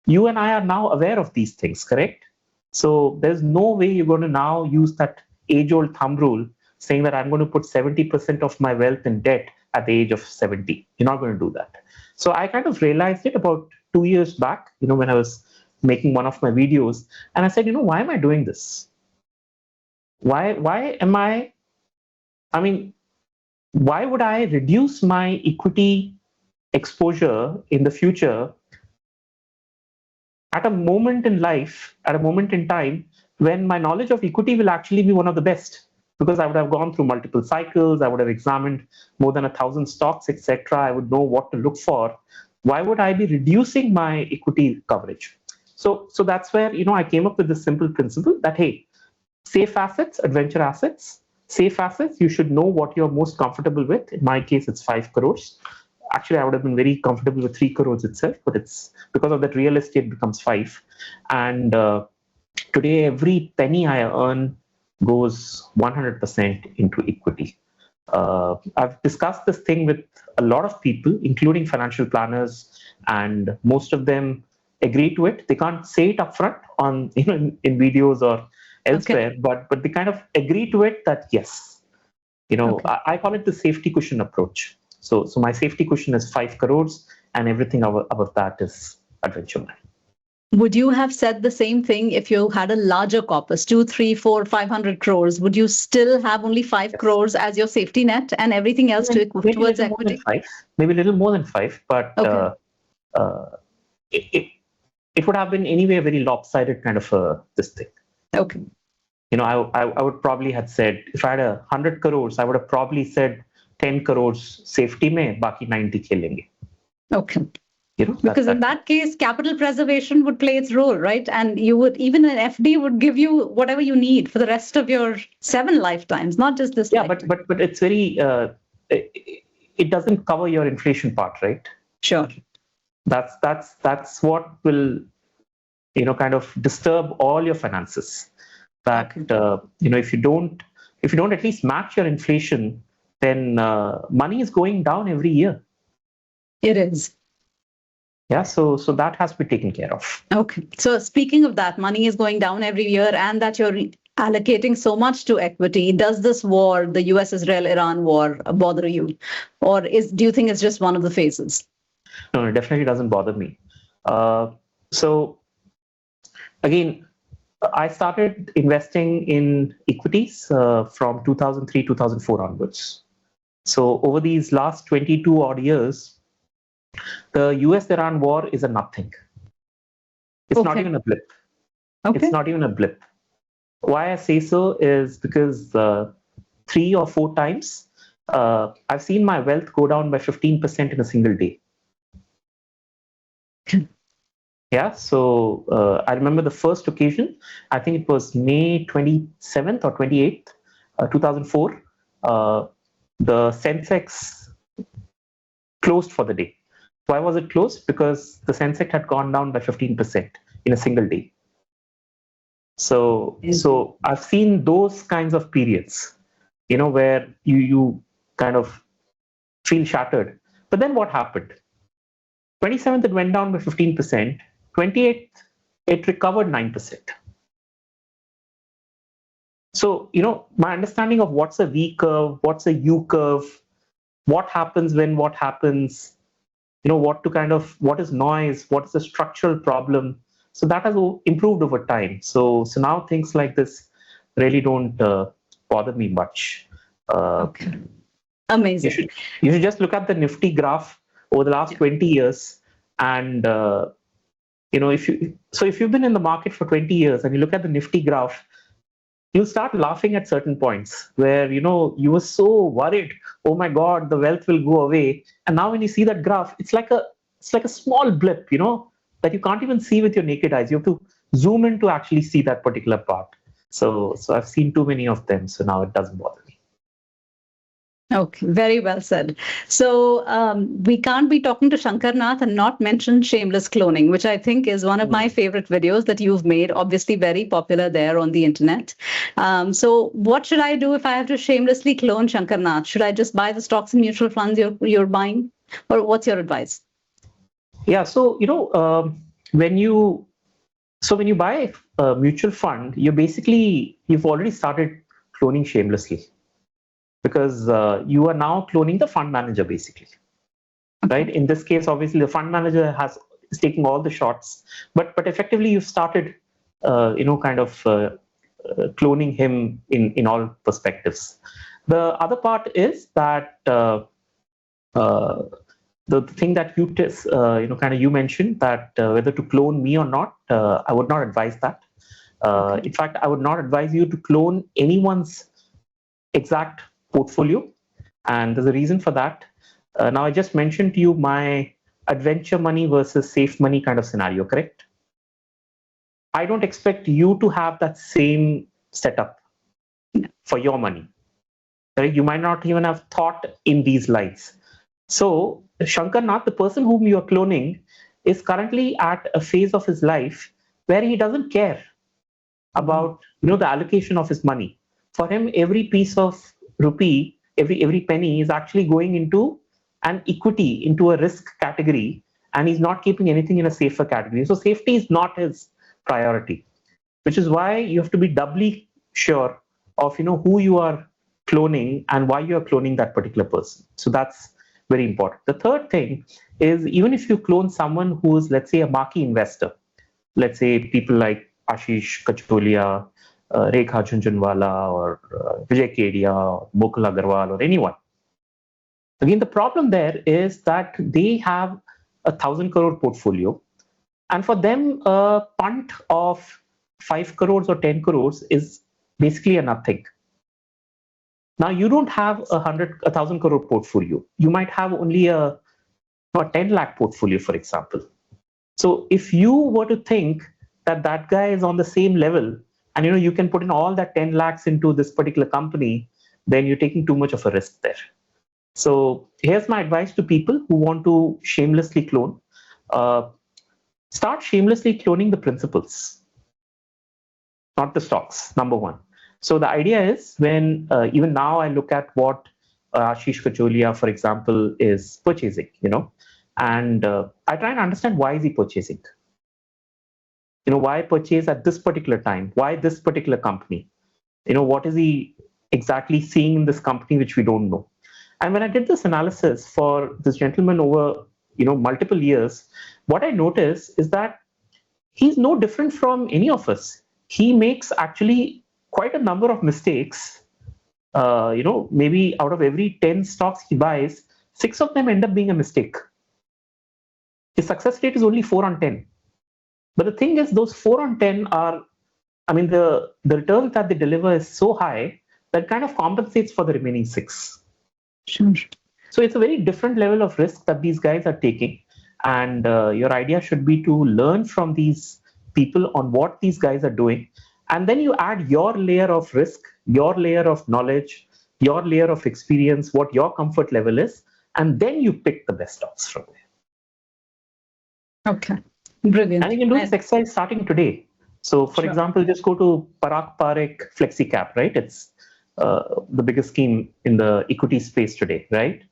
you and I are now aware of these things, correct? So there's no way you're going to now use that age-old thumb rule saying that I'm going to put 70% of my wealth in debt at the age of 70. You're not going to do that. So I kind of realized it about 2 years back, when I was making one of my videos, and I said, why am I doing this? Why would I reduce my equity exposure in the future at a moment in life, at a moment in time when my knowledge of equity will actually be one of the best, because I would have gone through multiple cycles, I would have examined more than 1,000 stocks, etc. I would know what to look for. Why would I be reducing my equity coverage? So that's where I came up with this simple principle that, hey, safe assets, adventure assets, safe assets, you should know what you're most comfortable with. In my case, it's 5 crores. Actually, I would have been very comfortable with 3 crores itself, but it's because of that real estate becomes 5. And today, every penny I earn goes 100% into equity. I've discussed this thing with a lot of people, including financial planners, and most of them agree to it. They can't say it upfront on in videos or elsewhere, but they kind of agree to it that yes, I call it the safety cushion approach. So my safety cushion is 5 crores, and everything above that is adventure money. Would you have said the same thing if you had a larger corpus, 2, 3, 4, 500 crores? Would you still have only 5 crores as your safety net and everything else towards equity? Maybe a little more than 5, but it would have been anyway a very lopsided kind of this thing. Okay. I would probably have said, if I had 100 crores, I would have probably said 10 crores safety mein, baki 90 khelenge. Okay. Because in that case, capital preservation would play its role, right? And you would, even an FD would give you whatever you need for the rest of your 7 lifetimes, not just this. Yeah, lifetime. but it's very, it doesn't cover your inflation part, right? Sure. That's what will, kind of disturb all your finances. That if you don't at least match your inflation, then money is going down every year. It is. Yeah, so that has to be taken care of. Okay. So speaking of that, money is going down every year, and that you're allocating so much to equity. Does this war, the US-Israel-Iran war, bother you? Or do you think it's just one of the phases? No, it definitely doesn't bother me. So again, I started investing in equities from 2003, 2004 onwards. So over these last 22 odd years, the US-Iran war is a nothing. It's not even a blip. Okay. It's not even a blip. Why I say so is because 3 or 4 times, I've seen my wealth go down by 15% in a single day. Yeah, so I remember the first occasion, I think it was May 27th or 28th, 2004, the Sensex closed for the day. Why was it closed? Because the Sensex had gone down by 15% in a single day. So I've seen those kinds of periods, where you kind of feel shattered. But then what happened? 27th, it went down by 15%. 28th, it recovered 9%. So, my understanding of what's a V curve, what's a U curve, what happens when what happens, what is noise, what is the structural problem. So that has improved over time. So now things like this really don't bother me much. Okay. Amazing. You should just look at the Nifty graph over the last 20 years. And, if you've been in the market for 20 years and you look at the Nifty graph, you'll start laughing at certain points where, you were so worried, oh my God, the wealth will go away. And now when you see that graph, it's like a small blip, that you can't even see with your naked eyes. You have to zoom in to actually see that particular part. So I've seen too many of them. So now it doesn't bother me. Okay, very well said. So we can't be talking to Shankar Nath and not mention shameless cloning, which I think is one of my favorite videos that you've made, obviously very popular there on the internet. So what should I do if I have to shamelessly clone Shankar Nath? Should I just buy the stocks and mutual funds you're buying? Or what's your advice? Yeah, so, when you buy a mutual fund, you've already started cloning shamelessly. Because you are now cloning the fund manager, basically, right? In this case, obviously, the fund manager is taking all the shots, but effectively, you've started, cloning him in all perspectives. The other part is that the thing that you mentioned that whether to clone me or not, I would not advise that, In fact, I would not advise you to clone anyone's exact portfolio. And there's a reason for that. Now, I just mentioned to you my adventure money versus safe money kind of scenario, correct? I don't expect you to have that same setup for your money. Right? You might not even have thought in these lines. So, Shankar Nath, the person whom you are cloning, is currently at a phase of his life where he doesn't care about the allocation of his money. For him, every piece of rupee, every penny is actually going into an equity, into a risk category, and he's not keeping anything in a safer category. So safety is not his priority, which is why you have to be doubly sure of who you are cloning and why you are cloning that particular person. So that's very important. The third thing is, even if you clone someone who is, let's say, a marquee investor, let's say people like Ashish Kacholia, Rekha Jhunjhunwala, or Vijay Kedia, or Mukul Agarwal, or anyone. Again, the problem there is that they have 1,000 crore portfolio, and for them, a punt of 5 crores or 10 crores is basically a nothing. Now, you don't have 1,000 crore portfolio. You might have only a 10 lakh portfolio, for example. So if you were to think that that guy is on the same level, and you can put in all that 10 lakhs into this particular company, then you're taking too much of a risk there. So here's my advice to people who want to shamelessly clone. Start shamelessly cloning the principles, not the stocks, number one. So the idea is, when even now I look at what Ashish Kacholia, for example, is purchasing, and I try and understand why is he purchasing. Why purchase at this particular time? Why this particular company? What is he exactly seeing in this company which we don't know? And when I did this analysis for this gentleman over multiple years, what I noticed is that he's no different from any of us. He makes actually quite a number of mistakes. Maybe out of every 10 stocks he buys, 6 of them end up being a mistake. His success rate is only 4 on 10. But the thing is, those 4 on 10 are, the returns that they deliver is so high that kind of compensates for the remaining 6. Sure. So it's a very different level of risk that these guys are taking. And your idea should be to learn from these people on what these guys are doing. And then you add your layer of risk, your layer of knowledge, your layer of experience, what your comfort level is, and then you pick the best stocks from there. Okay, brilliant. And you can do this exercise starting today. So for example, just go to Parag Parikh FlexiCap, right? It's the biggest scheme in the equity space today, right?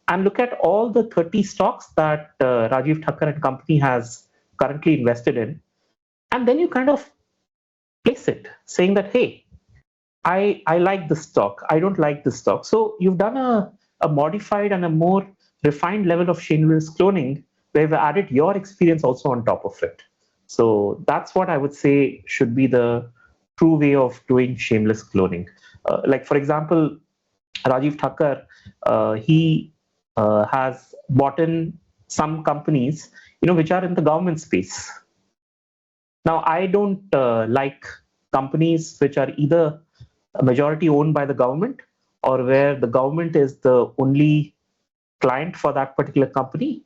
And look at all the 30 stocks that Rajiv Thakkar and company has currently invested in. And then you kind of place it, saying that, hey, I like this stock, I don't like this stock. So you've done a modified and a more refined level of shameless cloning, where we've added your experience also on top of it. So that's what I would say should be the true way of doing shameless cloning. Like, for example, Rajiv Thakkar, he has bought in some companies, which are in the government space. Now, I don't like companies which are either a majority owned by the government, or where the government is the only client for that particular company.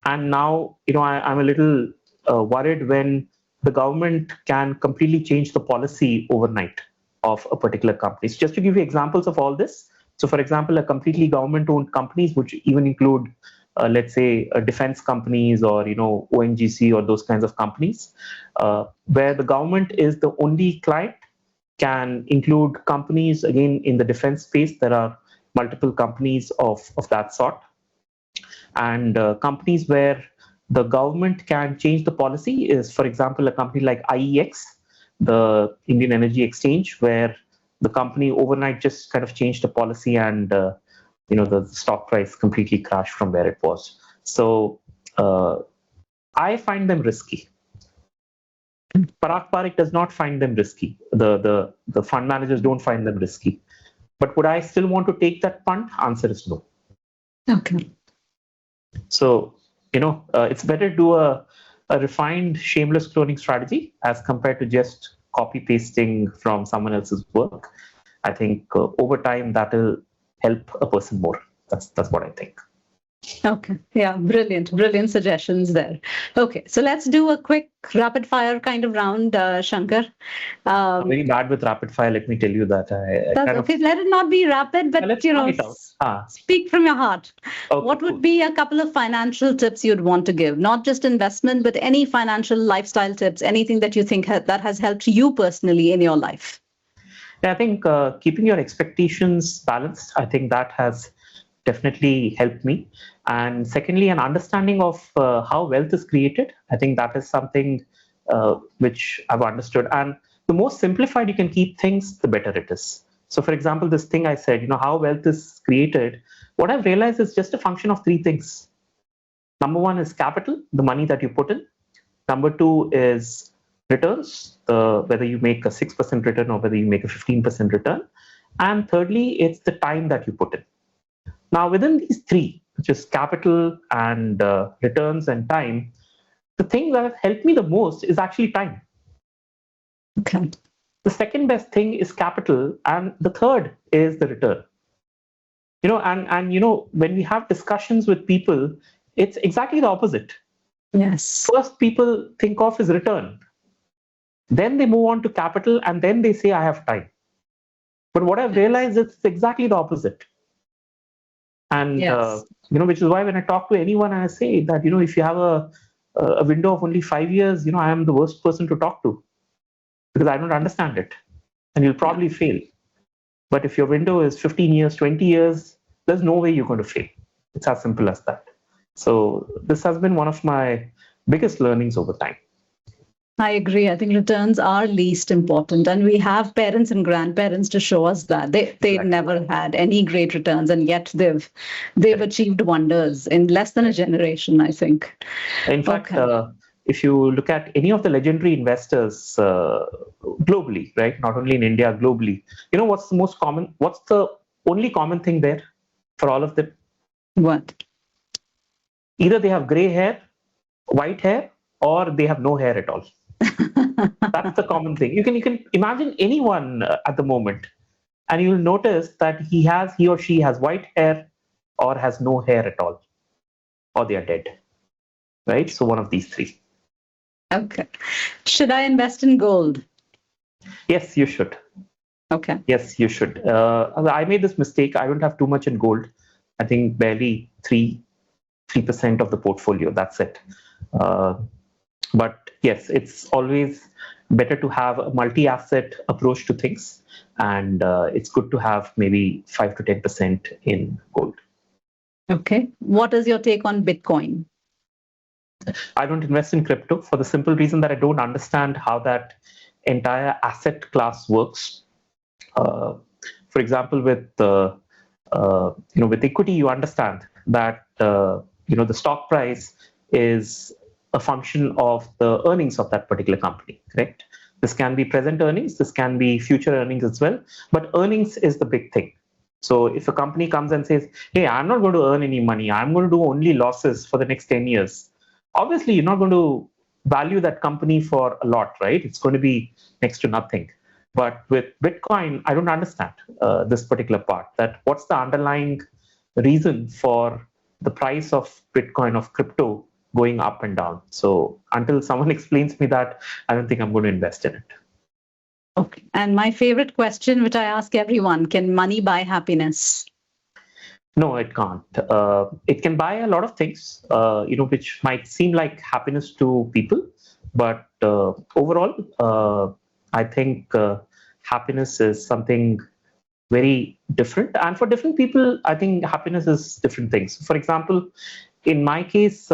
And now, I'm a little worried when the government can completely change the policy overnight of a particular company. So just to give you examples of all this. So for example, a completely government-owned companies, which even include, let's say, defense companies or, ONGC or those kinds of companies, where the government is the only client, can include companies, again, in the defense space. There are multiple companies of that sort. And companies where the government can change the policy is, for example, a company like IEX, the Indian Energy Exchange, where the company overnight just kind of changed the policy, and the stock price completely crashed from where it was. So I find them risky. Parag Parikh does not find them risky. The fund managers don't find them risky. But would I still want to take that punt? Answer is no. Okay. So, it's better to do a refined shameless cloning strategy as compared to just copy pasting from someone else's work. I think over time that will help a person more. That's what I think. Okay. Yeah. Brilliant suggestions there. Okay. So let's do a quick rapid fire kind of round, Shankar. I'm very bad with rapid fire. Let me tell you that. That's okay. Let it not be rapid, but let's try it out. Speak from your heart. Okay, what would be a couple of financial tips you'd want to give? Not just investment, but any financial lifestyle tips, anything that you think that has helped you personally in your life? Yeah, I think keeping your expectations balanced, I think that has definitely helped me. And secondly, an understanding of how wealth is created. I think that is something which I've understood. And the more simplified you can keep things, the better it is. So for example, this thing I said, how wealth is created, what I've realized is just a function of three things. Number one is capital, the money that you put in. Number two is returns, whether you make a 6% return or whether you make a 15% return. And thirdly, it's the time that you put in. Now, within these three, which is capital and returns and time, the thing that has helped me the most is actually time. Okay. The second best thing is capital, and the third is the return. When we have discussions with people, it's exactly the opposite. Yes. First, people think of is return. Then they move on to capital, and then they say, I have time. But what I've realized is it's exactly the opposite. And, yes. Which is why when I talk to anyone, I say that, if you have a window of only 5 years, I am the worst person to talk to because I don't understand it. And you'll probably fail. But if your window is 15 years, 20 years, there's no way you're going to fail. It's as simple as that. So this has been one of my biggest learnings over time. I agree. I think returns are least important, and we have parents and grandparents to show us that they never had any great returns, and yet they've achieved wonders in less than a generation, I think. In fact, if you look at any of the legendary investors globally, right, not only in India, globally, what's the most common? What's the only common thing there for all of them? What? Either they have gray hair, white hair, or they have no hair at all. That's the common thing. You can imagine anyone at the moment, and you'll notice that he or she has white hair or has no hair at all, or they are dead. Right? So one of these three. Okay. Should I invest in gold? Yes, you should. Okay. Yes, you should. I made this mistake. I don't have too much in gold. I think barely 3% of the portfolio. That's it. But yes, it's always better to have a multi-asset approach to things, and it's good to have maybe 5 to 10% in gold. Okay. What is your take on Bitcoin? I don't invest in crypto for the simple reason that I don't understand how that entire asset class works. For example, with equity, you understand that the stock price is a function of the earnings of that particular company, correct? This can be present earnings, this can be future earnings as well, but earnings is the big thing. So if a company comes and says, hey, I'm not going to earn any money, I'm going to do only losses for the next 10 years, obviously you're not going to value that company for a lot, right? It's going to be next to nothing. But with Bitcoin, I don't understand this particular part, that what's the underlying reason for the price of Bitcoin, of crypto, going up and down. So until someone explains me that, I don't think I'm going to invest in it. Okay. And my favorite question, which I ask everyone, can money buy happiness? No, it can't. It can buy a lot of things, which might seem like happiness to people. But overall, I think happiness is something very different. And for different people, I think happiness is different things. For example, in my case,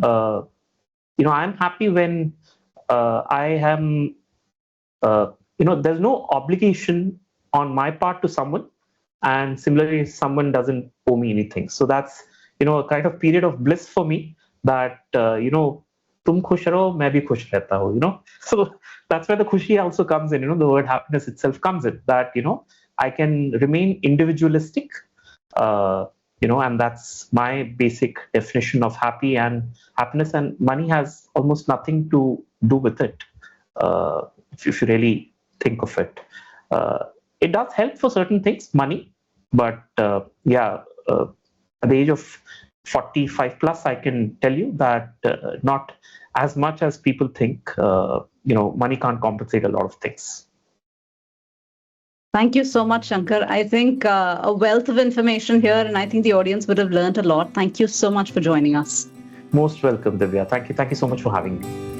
I'm happy when I am, there's no obligation on my part to someone, and similarly, someone doesn't owe me anything. So that's, a kind of period of bliss for me that, tum khush raho, main bhi khush rehta hu, So that's where the khushi also comes in, the word happiness itself comes in, that, I can remain individualistic, and that's my basic definition of happiness, and money has almost nothing to do with it. if you really think of it. It does help for certain things, money, but at the age of 45 plus, I can tell you that not as much as people think. Money can't compensate a lot of things. Thank you so much, Shankar. I think a wealth of information here, and I think the audience would have learned a lot. Thank you so much for joining us. Most welcome, Divya. Thank you so much for having me.